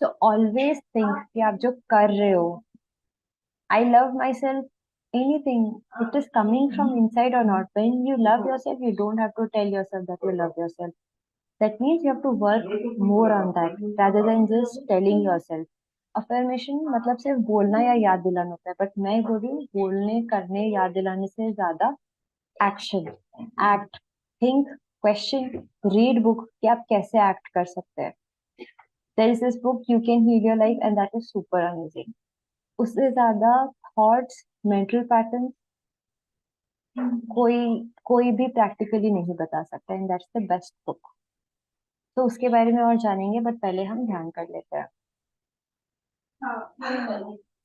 So always think कि आप जो कर रहे हो, I love myself, anything, it is coming from inside और not. When you love yourself you don't have to tell yourself that you love yourself, that means you have to work more on that rather than just telling your self. Affirmation मतलब सिर्फ बोलना या याद दिलाना होता है, but मैं बोल रही हूँ बोलने करने याद दिलाने से ज्यादा action, act, think, question, read book कि आप कैसे एक्ट कर सकते हैं। there is this book You Can Heal Your Life and that is super amazing. उससे ज्यादा थॉट्स, मेंटल पैटर्न कोई कोई भी प्रैक्टिकली नहीं बता सकता, and that's the best book. तो उसके बारे में और जानेंगे, बट पहले हम ध्यान कर लेते हैं।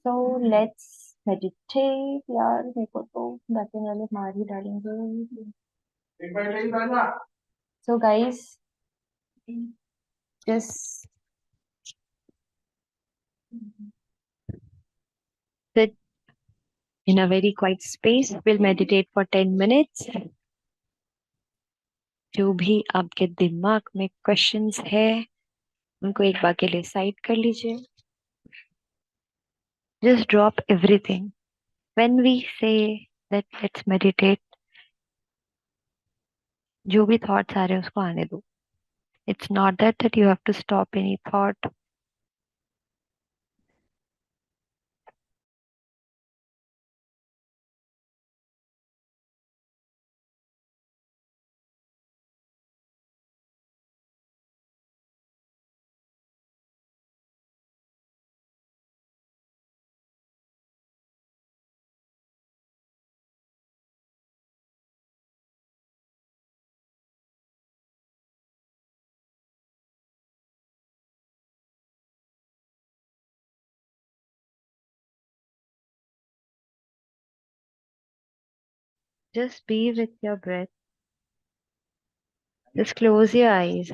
So let's meditate. यार मेरे को तो बैठने वाले मार ही डालेंगे। So guys, just sit in a very quiet space. We'll meditate for 10 minutes. जो भी आपके दिमाग में क्वेश्चंस है उनको एक बार के लिए साइड कर लीजिए। Just drop everything. When we say that let's meditate, जो भी थॉट्स आ रहे हैं उसको आने दो। It's not that you have to stop any thought. Just be with your breath. Just close your eyes.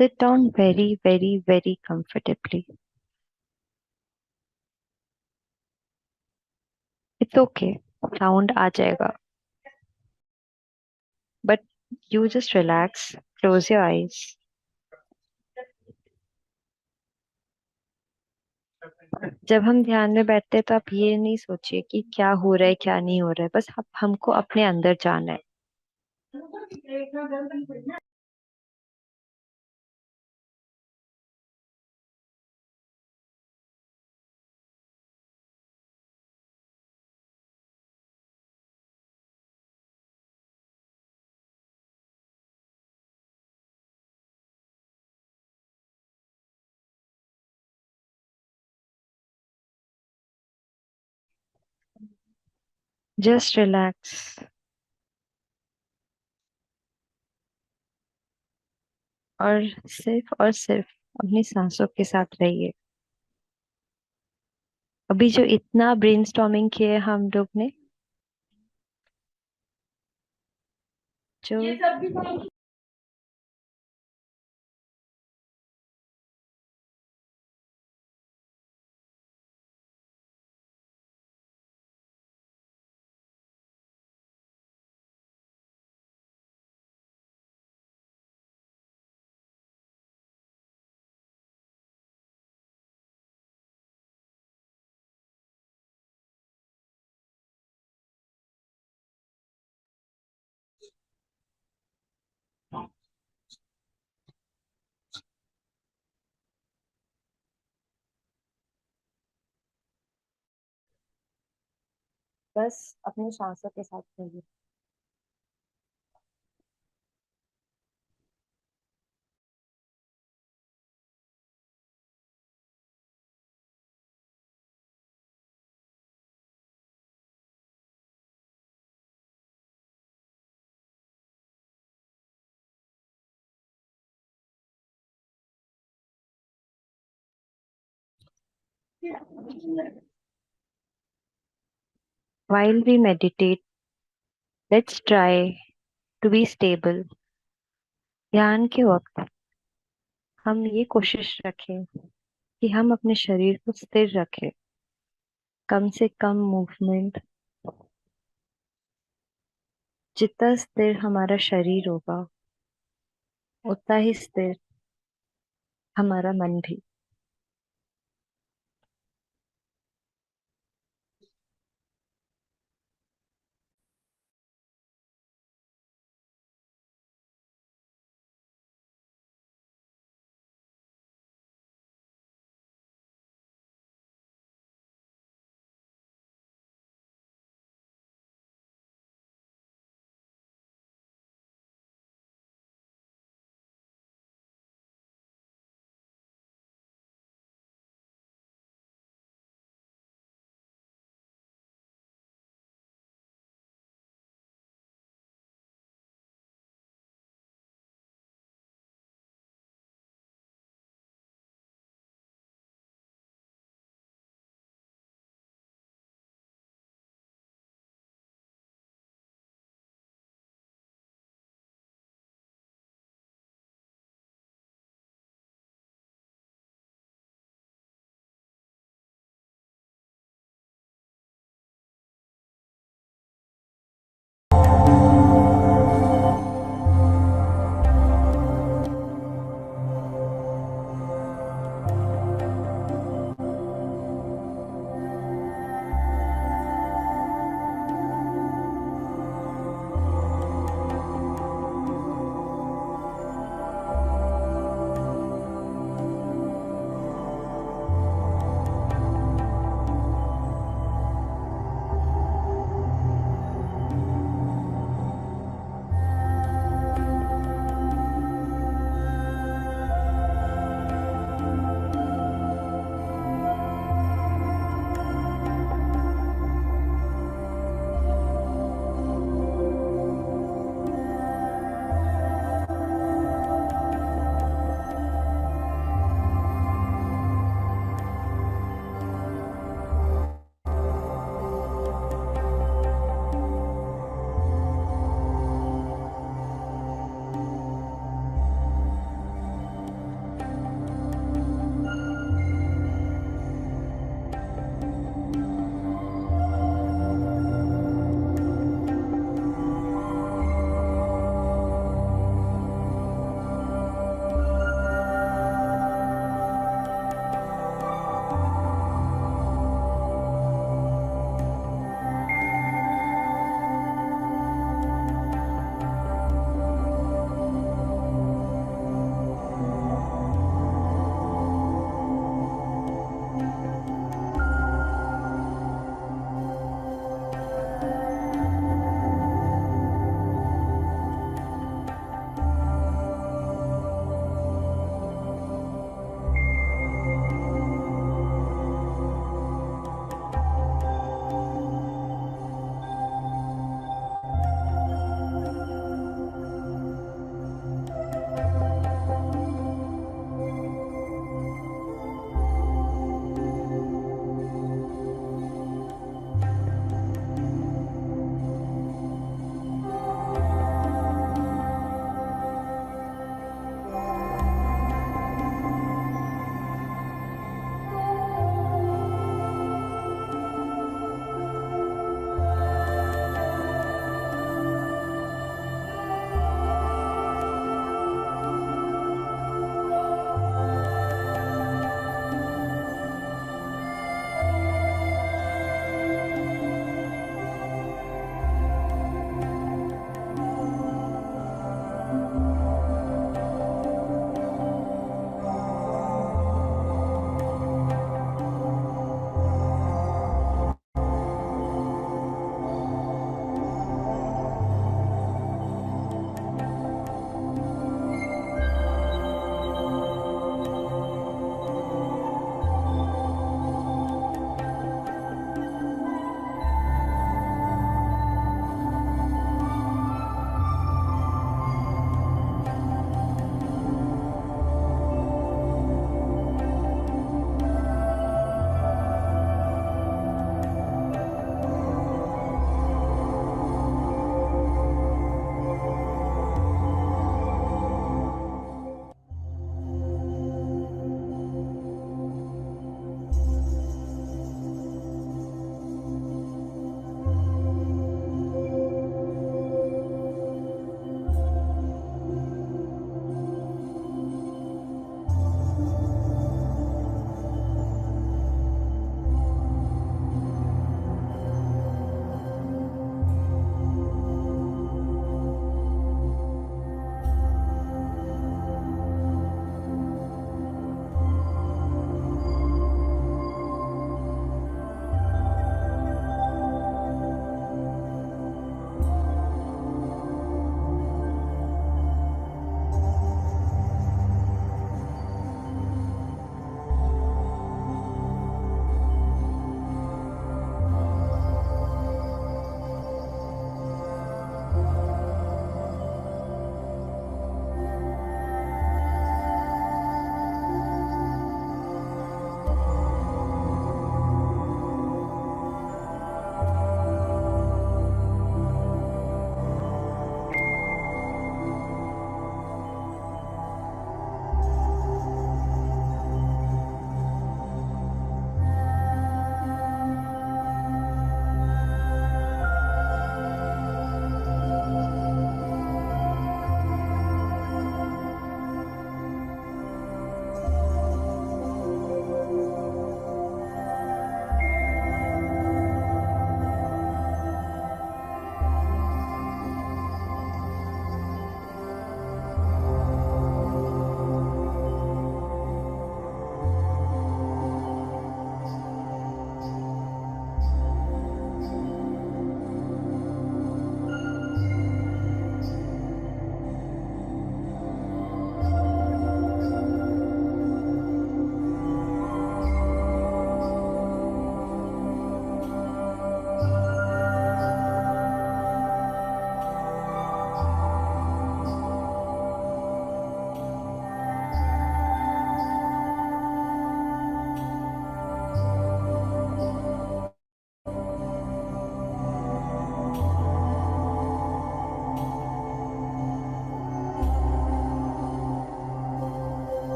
Sit down very, very, very comfortably. It's okay. Sound आ जाएगा. But you just relax. Close your eyes. जब हम ध्यान में बैठते हैं तो आप ये नहीं सोचिए कि क्या हो रहा है क्या नहीं हो रहा है, बस हमको अपने अंदर जाना है। जस्ट रिलैक्स और सिर्फ अपनी सांसों के साथ रहिए। अभी जो इतना ब्रेनस्टॉर्मिंग किया है हम लोग ने, जो बस अपनी सांसों के साथ रहिए। While we meditate, let's try to be stable. ध्यान के वक्त हम ये कोशिश रखें कि हम अपने शरीर को स्थिर रखें। कम से कम मूवमेंट। जितना स्थिर हमारा शरीर होगा उतना ही स्थिर हमारा मन भी।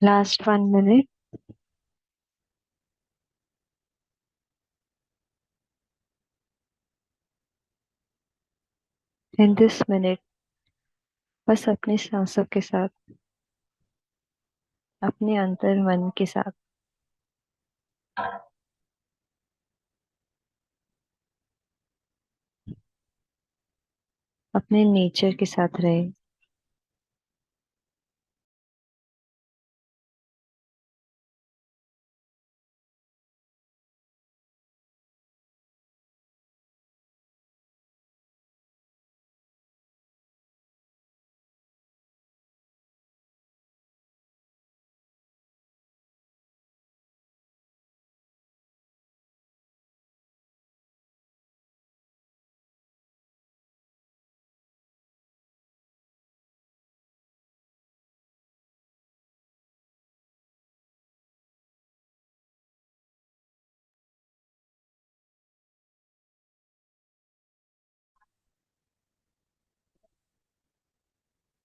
Last 1 minute. In this minute, बस अपनी सांसों के साथ, अपने अंतर मन के साथ, अपने नेचर के साथ रहे।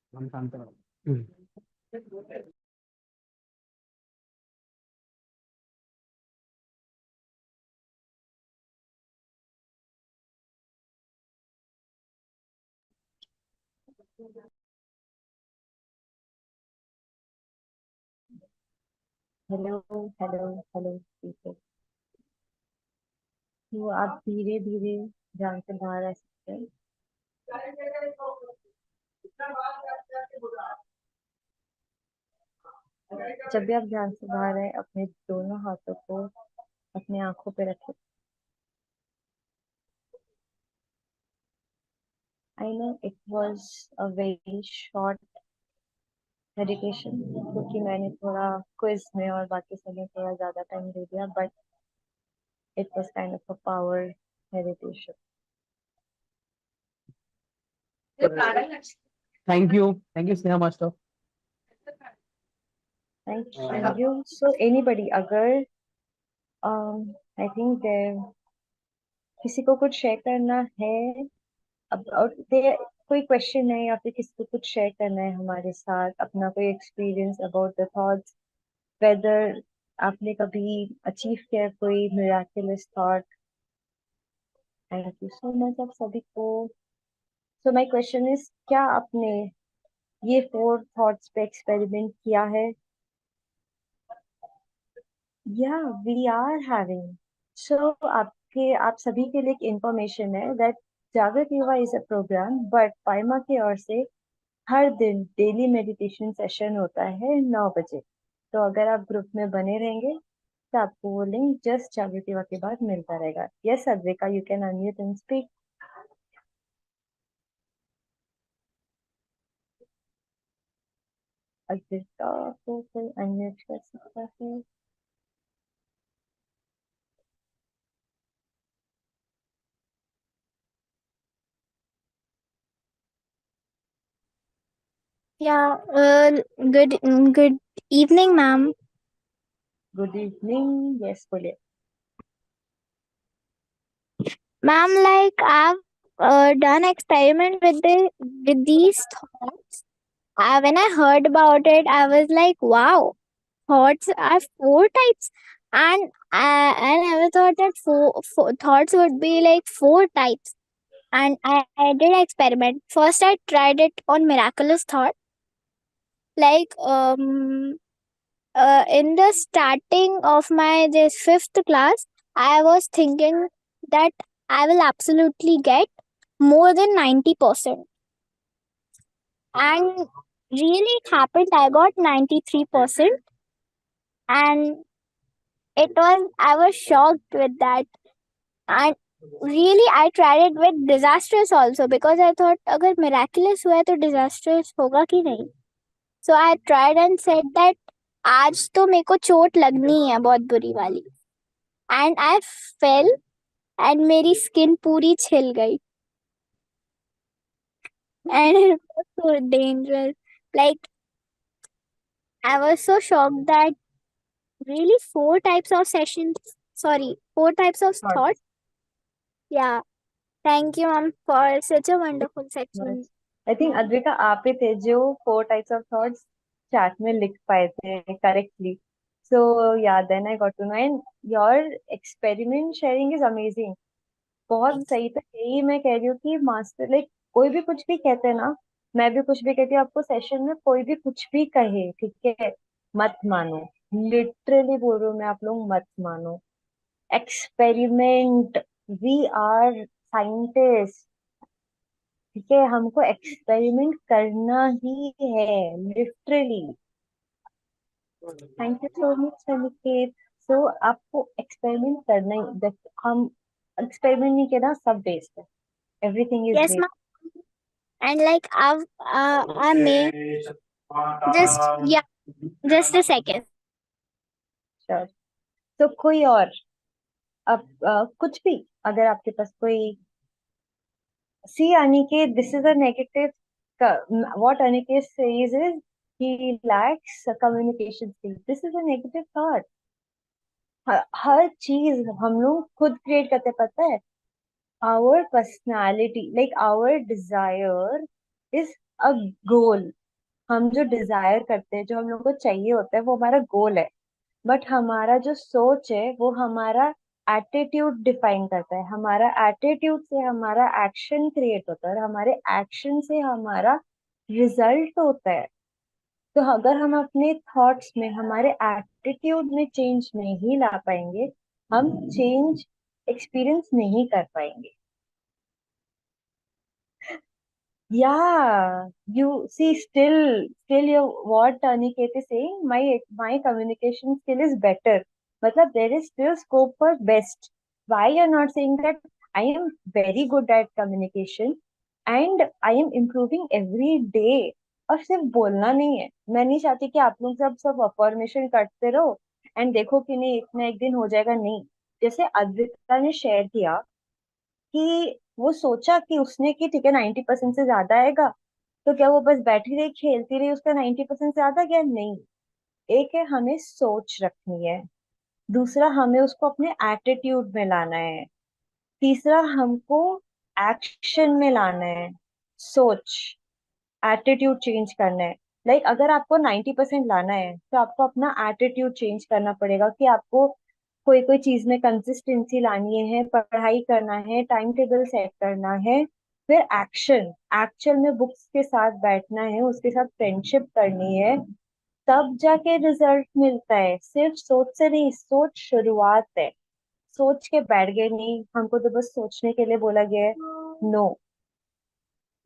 Hello hello hello people. तो आप धीरे धीरे ध्यान से बाहर आ सकते हैं। जब भी आप ध्यान से बाहर आए, अपने दोनों हाथों को अपनी आंखों पे रखें। I know it was a very short meditation, क्योंकि मैंने थोड़ा क्विज में और बाकी सब में थोड़ा ज्यादा टाइम दे दिया, but it was kind of a power meditation. Thank you, Sneha Master. Thank you. So anybody, अगर आई थिंक देयर किसी को कुछ शेयर करना है, अब और कोई क्वेश्चन है या फिर किसी को कुछ शेयर करना है हमारे साथ, अपना कोई experience about the thoughts, whether आपने कभी अचीव किया कोई miraculous thought. Thank you so much आप सभी को। सो माय क्वेश्चन इज, क्या आपने ये 4 थॉट्स पे एक्सपेरिमेंट किया है? या वी आर हैविंग। सो आप सभी के लिए एक इंफॉर्मेशन है दैट जागृत युवा इज अ प्रोग्राम, बट पाइमा की ओर से हर दिन डेली मेडिटेशन सेशन होता है 9 बजे। तो अगर आप ग्रुप में बने रहेंगे तो आपको वो लिंक जस्ट जागृति युवा के बाद मिलता रहेगा। Yes Advika, you can unmute and speak. Advika को कोई अनम्यूट कर सकता है? Yeah, good evening, ma'am. Good evening. Yes बोलिए। Ma'am, like I've done experiment with these thoughts. When I heard about it, I was like, wow, thoughts are 4 types, and I never thought that four thoughts would be like 4 types. And I did experiment. First, I tried it on miraculous thought, like in the starting of my this fifth class, I was thinking that I will absolutely get more than 90%. And really it happened. I got 93%. And I was shocked with that. And really I tried it with disastrous also, because I thought अगर miraculous हुआ है तो disastrous होगा कि नहीं. So I tried and said that आज तो मेरे को चोट लगनी है बहुत बुरी वाली. And I fell and मेरी skin पूरी छिल गई. And it was so dangerous. Like, I was so shocked that really 4 types of sessions, sorry, 4 types of thought. Yeah. Thank you, ma'am, for such a wonderful section. I think Advika आप ही थे जो 4 types of thoughts chat में लिख पाए थे correctly. So yeah then I got to know, and your experiment sharing is amazing. बहुत सही. तो यही मैं कह रही हूँ कि मास्टर लाइक कोई भी कुछ भी कहते हैं ना, मैं भी कुछ भी कहती हूँ आपको, सेशन में कोई भी कुछ भी कहे, ठीक है, मत मानो. लिटरली बोल रही हूँ मैं, आप लोग मत मानो. एक्सपेरिमेंट. We are scientist. ठीक है, हमको एक्सपेरिमेंट करना ही है, literally. Thank you so much Aniket. So आपको एक्सपेरिमेंट करना ही, हम एक्सपेरिमेंट नहीं किया ना, सब वेस्ट है. Everything is Yes, waste. ma'am. And like I may just, yeah, just a second. Sure. तो कोई और, अब कुछ भी, अगर आपके पास कोई, see Aniket, this is a negative. What Aniket says is he lacks communication skills. This is a negative thought. हर चीज हम लोग खुद क्रिएट करते, पता है. Our personality, like our desire is a goal. हम जो डिजायर करते हैं, जो हम लोग को चाहिए होता है, वो हमारा गोल है. बट हमारा जो सोच है वो हमारा एटीट्यूड डिफाइन करता है. हमारा एटीट्यूड से हमारा एक्शन क्रिएट होता है, और हमारे एक्शन से हमारा रिजल्ट होता है. तो अगर हम अपने थॉट्स में, हमारे एटीट्यूड में चेंज नहीं ला पाएंगे, हम चेंज एक्सपीरियंस नहीं कर पाएंगे. Yeah, you see, still you, what Aniket is saying, my communication skill is better. मतलब there is still scope for best. Why you're not saying that I am very good at communication and I am improving every day? और सिर्फ बोलना नहीं है. मैं नहीं चाहती कि आप लोग सब अफर्मेशन करते रहो एंड देखो कि नहीं इतना एक दिन हो जाएगा. नहीं. जैसे अद्विता ने शेयर किया कि वो सोचा कि उसने कि ठीक है 90% से ज्यादा आएगा, तो क्या वो बस बैठी रही खेलती रही, उसका 90% से ज्यादा गया? नहीं. एक है, हमें सोच रखनी है. दूसरा, हमें उसको अपने एटीट्यूड में लाना है. तीसरा, हमको एक्शन में लाना है. सोच, एटीट्यूड चेंज करना है. लाइक अगर आपको 90% लाना है, तो आपको अपना एटीट्यूड चेंज करना पड़ेगा कि आपको कोई कोई चीज में कंसिस्टेंसी लानी है, पढ़ाई करना है, टाइम टेबल सेट करना है. फिर एक्शन, एक्चुअल में बुक्स के साथ बैठना है, उसके साथ फ्रेंडशिप करनी है. तब जाके रिजल्ट मिलता है. सिर्फ सोच से नहीं, सोच शुरुआत है. सोच के बैठ गए नहीं, हमको तो बस सोचने के लिए बोला गया है. No,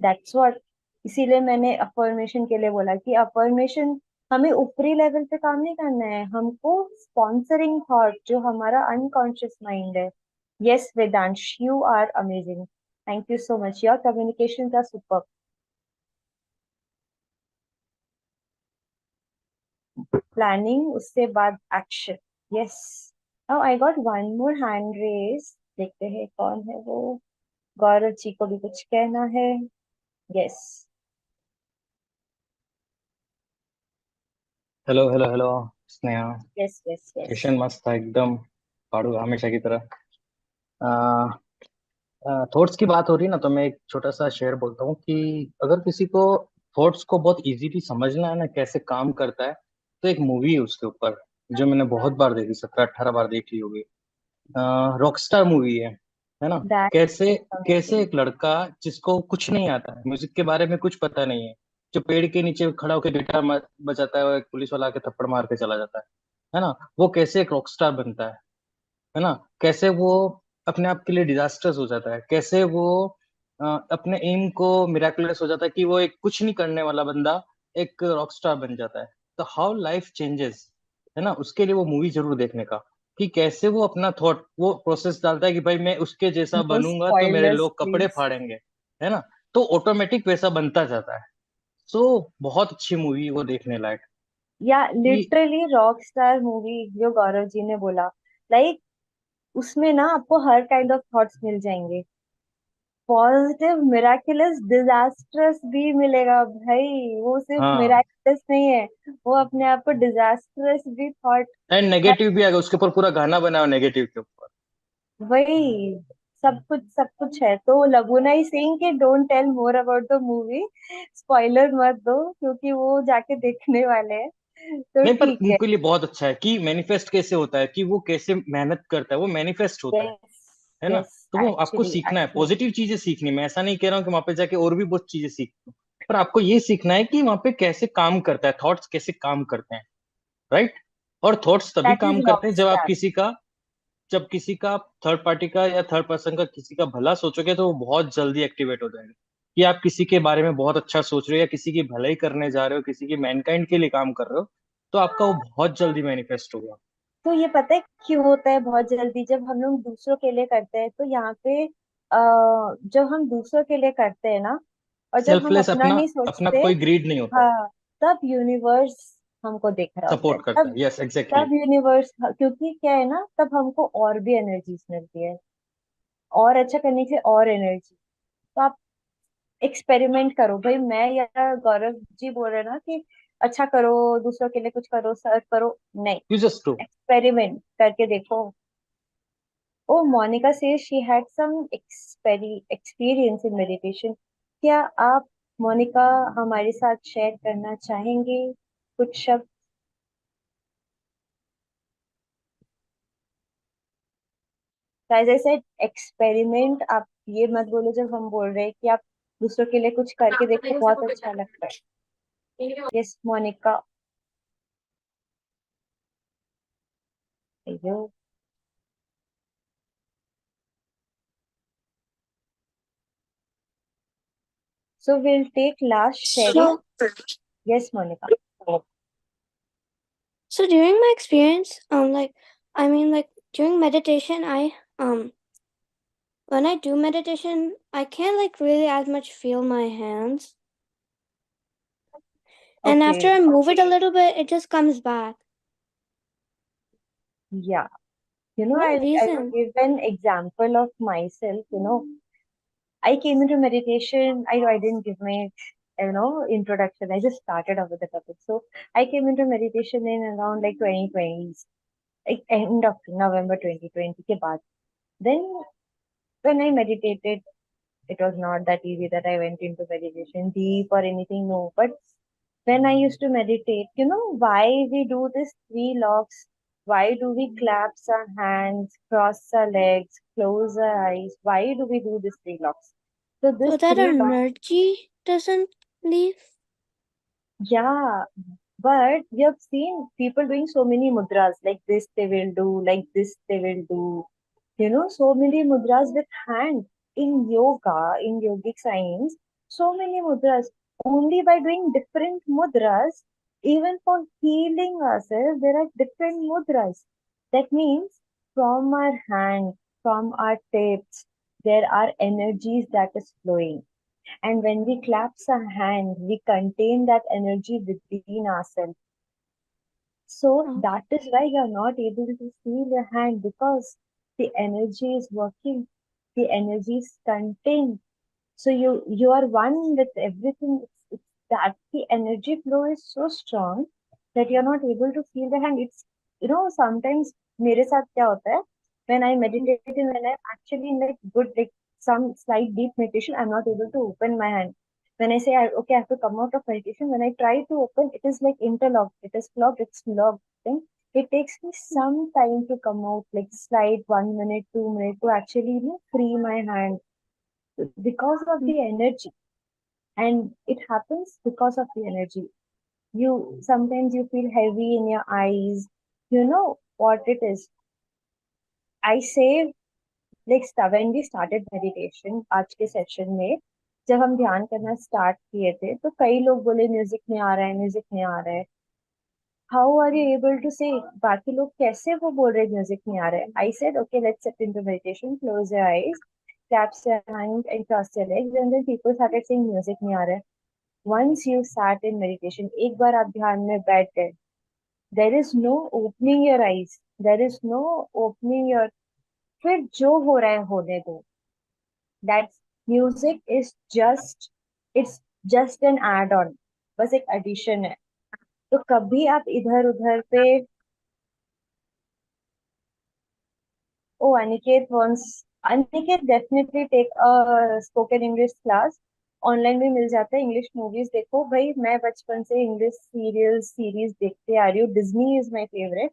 that's what. इसीलिए मैंने अफर्मेशन के लिए बोला कि अफर्मेशन हमें ऊपरी लेवल पे काम नहीं करना है, हमको स्पॉन्सरिंग थॉट, जो हमारा अनकॉन्शियस माइंड है. Yes Vedansh, you are amazing. Thank you so much. Your communication are super. Planning, उससे बाद action. Yes. Now I got one more hand raise. देखते हैं कौन है वो. गौरव जी को भी कुछ कहना है. Yes. Hello hello hello Sneha. Yes yes yes. Session मस्त था एकदम, पाड़ू हमेशा की तरह। थॉट्स की बात हो रही ना, तो मैं एक छोटा सा शेयर बोलता हूँ कि अगर किसी को थॉट्स को बहुत इजीली समझना है ना, कैसे काम करता है, तो एक मूवी है उसके ऊपर जो मैंने बहुत बार देखी, 17-18 बार देख ली होगी। रॉकस्टार मूवी है ना। दैट कैसे कैसे अमेजिंग. एक लड़का जिसको कुछ नहीं आता है, म्यूजिक के बारे में कुछ पता नहीं है, जो पेड़ के नीचे खड़ा होकर गिटार बजाता है और एक पुलिस वाला आके थप्पड़ मार के चला जाता है ना, वो कैसे एक रॉकस्टार बनता है ना। कैसे वो अपने आप के लिए डिजास्टर्स हो जाता है, कैसे वो अपने एम को मिराकुलस हो जाता है कि वो एक कुछ नहीं करने वाला बंदा एक रॉकस्टार बन जाता है। तो हाउ लाइफ चेंजेस, है ना, उसके लिए वो मूवी जरूर देखने का, कि कैसे वो अपना थॉट वो प्रोसेस डालता है कि भाई मैं उसके जैसा नो बनूंगा तो मेरे स्पॉयलर्स लोग कपड़े प्लीज. फाड़ेंगे, है ना। तो ऑटोमेटिक वैसा बनता जाता है। सो बहुत अच्छी मूवी वो, देखने लायक। या कि लिटरली रॉक स्टार मूवी जो गौरव जी ने बोला, लाइक उसमें ना आपको हर काइंड ऑफ थॉट्स मिल जाएंगे. पॉजिटिव, मिराकुलस, डिजास्टर्स भी मिलेगा भाई. वो सिर्फ हाँ, मिराकुलस नहीं है, वो अपने आप को डिजास्टर्स भी थॉट एंड है. नेगेटिव भी आ गया उसके ऊपर, पूरा गाना बना हुआ नेगेटिव के ऊपर। वही. सब कुछ है। तो लगुना ही सेइंग कि don't tell more about the movie, spoiler मत दो क्योंकि वो जाके देखने वाले हैं, तो नहीं, पर ठीक है। उनके लिए बहुत अच्छा है कि मैनिफेस्ट कैसे होता है, कि वो कैसे मेहनत करता है, वो मैनिफेस्ट होता यस, है ना। यस, तो वो आपको एक्चुअली सीखना है, एक्चुअली पॉजिटिव चीजें सीखनी। मैं ऐसा नहीं कह रहा हूँ कि वहां पे जाके और भी बहुत चीजें सीख, पर आपको ये सीखना है कि वहां पे कैसे काम करता है, थॉट्स कैसे काम करते हैं, राइट। और थॉट्स तभी दैट इज काम करते हैं जब आप रॉकस्टार। किसी का थर्ड पार्टी का या थर्ड पर्सन का किसी का भला सोचोगे तो वो बहुत जल्दी एक्टिवेट हो जाएगा। कि आप किसी के बारे में बहुत अच्छा सोच रहे हो या किसी की भलाई करने जा रहे हो, किसी की मैनकाइंड के लिए काम कर रहे हो, तो आपका वो बहुत जल्दी मैनिफेस्ट होगा। तो ये पता है क्यों होता है बहुत जल्दी? जब हम लोग दूसरों के लिए करते हैं तो यहाँ पे जब हम दूसरों के लिए करते हैं ना, और जब हम सेल्फलेस, अपना अपना नहीं अपना सोचते, कोई ग्रीड नहीं होता है। हाँ, तब यूनिवर्स हमको देख रहा होता है, सपोर्ट करता तब है, यस एग्जैक्टली। तब यूनिवर्स, क्योंकि क्या है ना, तब हमको और भी एनर्जीज मिलती है, और अच्छा करने के लिए और एनर्जी। तो आप एक्सपेरिमेंट करो भाई, मैं या गौरव जी बोल रहे हैं ना कि अच्छा करो, दूसरों के लिए कुछ करो, सर्व करो, नहीं, यू जस्ट डू। एक्सपेरिमेंट करके देखो। Oh, Monica says she had some experience in meditation. क्या आप, मोनिका, हमारे साथ शेयर करना चाहेंगे कुछ शब्द? As I said, experiment. आप ये मत बोलो जब हम बोल रहे हैं कि आप दूसरों के लिए कुछ करके देखो, बहुत अच्छा लगता है। यस मोनिका। अयो। So we'll take last sharing. So, Yes, Monica. so during my experience, during meditation, when I do meditation, I can't like really as much feel my hands. And after Okay. I move it a little bit, it just comes back. Yeah. You know, What I will reason? give an example of myself. I came into meditation. I didn't give my introduction. I just started off with the topic. So I came into meditation in around like 2020, like end of November 2020 के बाद. Then when I meditated, it was not that easy that I went into meditation deep or anything. No, but when I used to meditate, why we do this three locks? Why do we clap our hands, cross our legs, close our eyes? Why do we do this three locks? So So this that three locks, energy doesn't leave? yeah, but we have seen people doing so many mudras, like this they will do, like this they will do. So many mudras with hand in yoga, in yogic science, so many mudras. Only by doing different mudras, even for healing ourselves, there are different mudras. That means from our hand, from our tips, there are energies that is flowing. And when we clap our hand, we contain that energy within ourselves. So Oh, that is why you're not able to feel your hand, because the energy is working, the energy is contained. So you are one with everything. It's that the energy flow is so strong that you're not able to feel the hand. It's sometimes मेरे साथ क्या होता है, when I meditate and when I'm actually in like good, like some slight deep meditation, I'm not able to open my hand. When I say okay, I have to come out of meditation, when I try to open, it is like interlocked, it is blocked, it's locked. Then it takes me some time to come out, like slight 1 minute, 2 minutes to actually free my hand because of mm. the energy. And it happens because of the energy. You sometimes you feel heavy in your eyes. You know what it is? I say, like when we started meditation, आज के session में जब हम ध्यान करना start किए थे तो कई लोग बोले म्यूजिक नहीं आ रहा है, म्यूजिक नहीं आ रहा है. How are you able to say? बाकी लोग कैसे वो बोल रहे म्यूजिक नहीं आ रहा है? I said okay, let's set into meditation, close your eyes, claps your hand and cross your legs, and then people started saying music नहीं आ रहा है. Once you sat in meditation, एक बार आप ध्यान में बैठ गए, there is no opening your eyes, there is no opening your, फिर जो हो रहा है होने दो. That music is just, it's just an add on, बस एक addition है. तो कभी आप इधर उधर पे, ओ Aniket wants Aniket definitely take spoken English class. Online भी मिल जाता है। इंग्लिश मूवीज देखो भाई, मैं बचपन से इंग्लिश सीरियल सीरीज देखते आ रही हूँ। Disney is my favourite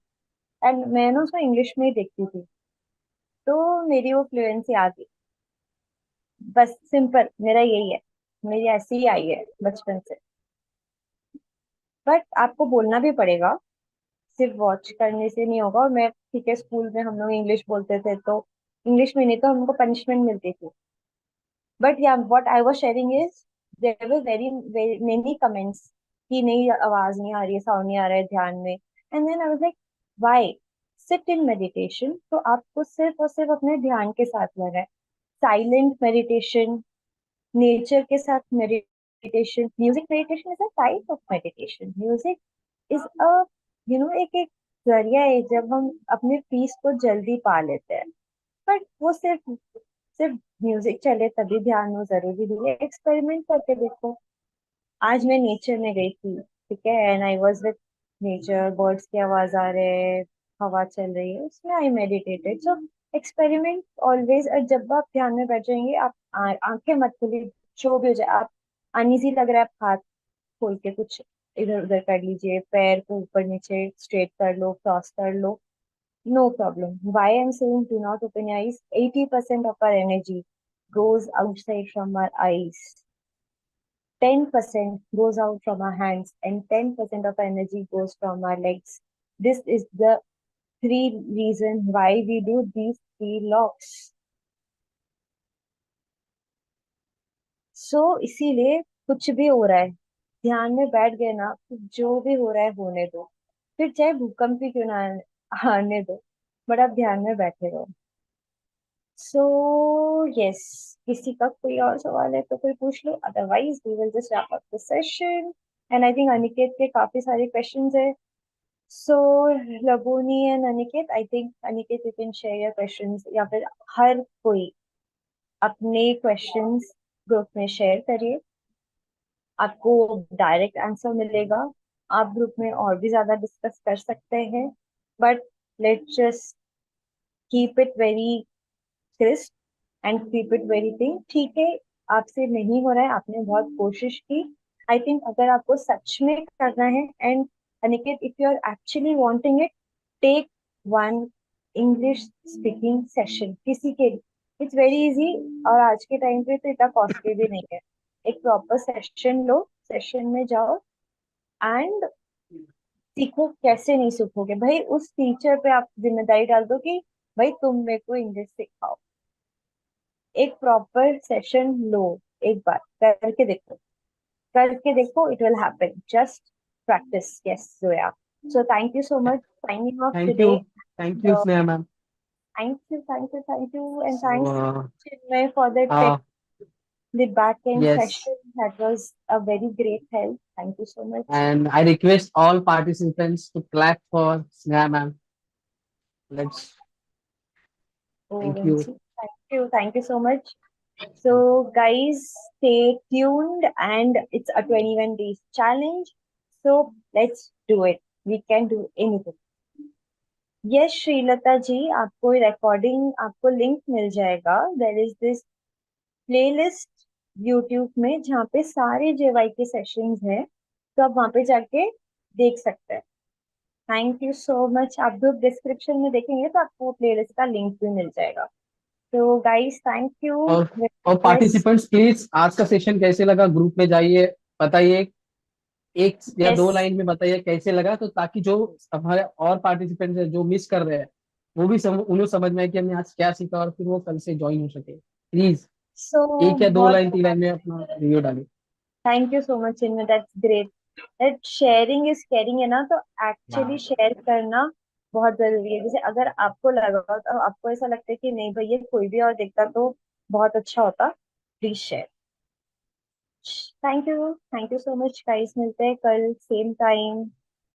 and मैं ना उसको इंग्लिश में ही देखती थी, तो मेरी वो फ्लुएंसी आ गई। बस सिंपल मेरा यही है, मेरी ऐसी ही आई है बचपन से। बट आपको बोलना भी पड़ेगा, सिर्फ वॉच करने से नहीं होगा। और मैं ठीक है, स्कूल में हम लोग इंग्लिश बोलते थे तो इंग्लिश में नहीं तो हमको पनिशमेंट मिलती थी। But yeah what I was sharing is there were very many comments कि नहीं, आवाज नहीं आ रही है, साउंड नहीं आ रहा है ध्यान में। And then I was like, why sit in meditation? तो आपको सिर्फ और सिर्फ अपने ध्यान के साथ लगा है। साइलेंट मेडिटेशन, नेचर के साथ meditation, music meditation is a type of meditation. Music is a एक एक जरिया है जब हम अपने पीस को जल्दी पा लेते हैं। बट वो सिर्फ सिर्फ म्यूजिक चले तभी ध्यान हो जरूरी नहीं है। एक्सपेरिमेंट करके देखो। आज मैं नेचर में गई थी, ठीक है, and I was with nature, birds की आवाज आ रहे हैं, हवा चल रही है, उसमें आई मेडिटेटेड। सो एक्सपेरिमेंट ऑलवेज। जब आप ध्यान में बैठ जाएंगे, आप आंखें मत खोलिए, जो भी हो जाए। आप अनइजी लग रहा है, आप हाथ खोल के कुछ इधर उधर कर लीजिए, पैर को ऊपर नीचे स्ट्रेट कर लो, क्रॉस कर लो, no problem. Why I'm saying do not open your eyes? 80% of our energy goes outside from our eyes. 10% goes out from our hands, and 10% of our energy goes from our legs. This is the three reason why we do these three locks. So इसीलिए कुछ भी हो रहा है, ध्यान में बैठ गए ना, तो जो भी हो रहा है होने दो। फिर चाहे भूकंप ही क्यों ना आने दो, बट आप ध्यान में बैठे रहो। सो यस, किसी का कोई और सवाल है तो कोई पूछ लो, otherwise we will just wrap up the session. And I think Aniket के काफी सारे क्वेश्चंस है। So Laboni and Aniket, I think Aniket you can share your questions, या फिर हर कोई अपने क्वेश्चंस ग्रुप में शेयर करिए। आपको डायरेक्ट आंसर मिलेगा। आप ग्रुप में और भी ज्यादा डिस्कस कर सकते हैं, but let's just keep it very crisp and keep it very thing. ठीक है, आपसे नहीं हो रहा है, आपने बहुत कोशिश की। आई थिंक अगर आपको सच में करना है, and Aniket if you are actually wanting it, take one English speaking session किसी के लिए। इट्स वेरी इजी, और आज के टाइम पे तो इतना कॉस्टली भी नहीं है। एक प्रॉपर सेशन लो, सेशन में जाओ एंड सीखो। कैसे नहीं सीखोगे भाई? उस टीचर पे आप जिम्मेदारी डाल दो कि भाई तुम मेरे को इंग्लिश सिखाओ। एक प्रॉपर सेशन लो, एक बार करके देखो, करके देखो, it will happen. Just practice. Yes Zoya. So thank you so much, signing off Thank today. you. Thank you, Sneha ma'am. Thank you, thank you, thank you, and So, thanks Chinmay for the uh, tip, the back end yes, session. That was a very great help. Thank you so much. and I request all participants to clap for Sneha ma'am. Let's. Oh, Thank you. thank you so much. So, guys, stay tuned, and it's a 21 days challenge. So, let's do it. We can do anything. Yes Shrilata ji, आपको recording, आपको link मिल जाएगा। There is this playlist YouTube में जहाँ पे सारे जेवाई के sessions हैं, तो आप वहाँ पे जाके देख सकते हैं। Thank you so much. आप ग्रुप डिस्क्रिप्शन में देखेंगे तो आपको प्लेलिस्ट का लिंक भी मिल जाएगा। तो गाइस, थैंक यू। और और पार्टिसिपेंट्स प्लीज आज का सेशन कैसे लगा ग्रुप में जाइए, बताइए, एक या यस, दो लाइन में बताइए कैसे लगा, तो ताकि जो हमारे और पार्टिसिपेंट्स हैं जो मिस कर रहे हैं वो भी उन्हें समझ में आए कि हमने आज क्या सीखा, और फिर वो कल से ज्वाइन हो सके। प्लीज सो एक या दो बहुत लाइन 3 लाइन में अपना रिव्यू डालिए। थैंक यू सो मच इनमें, that's great. That sharing is caring है ना, तो एक्चुअली शेयर करना बहुत जरूरी है। जैसे अगर आपको लगा, तो आपको ऐसा लगता है कि नहीं भाई ये कोई भी और देखता तो बहुत अच्छा होता, please share. Thank you so much guys, मिलते हैं कल सेम टाइम।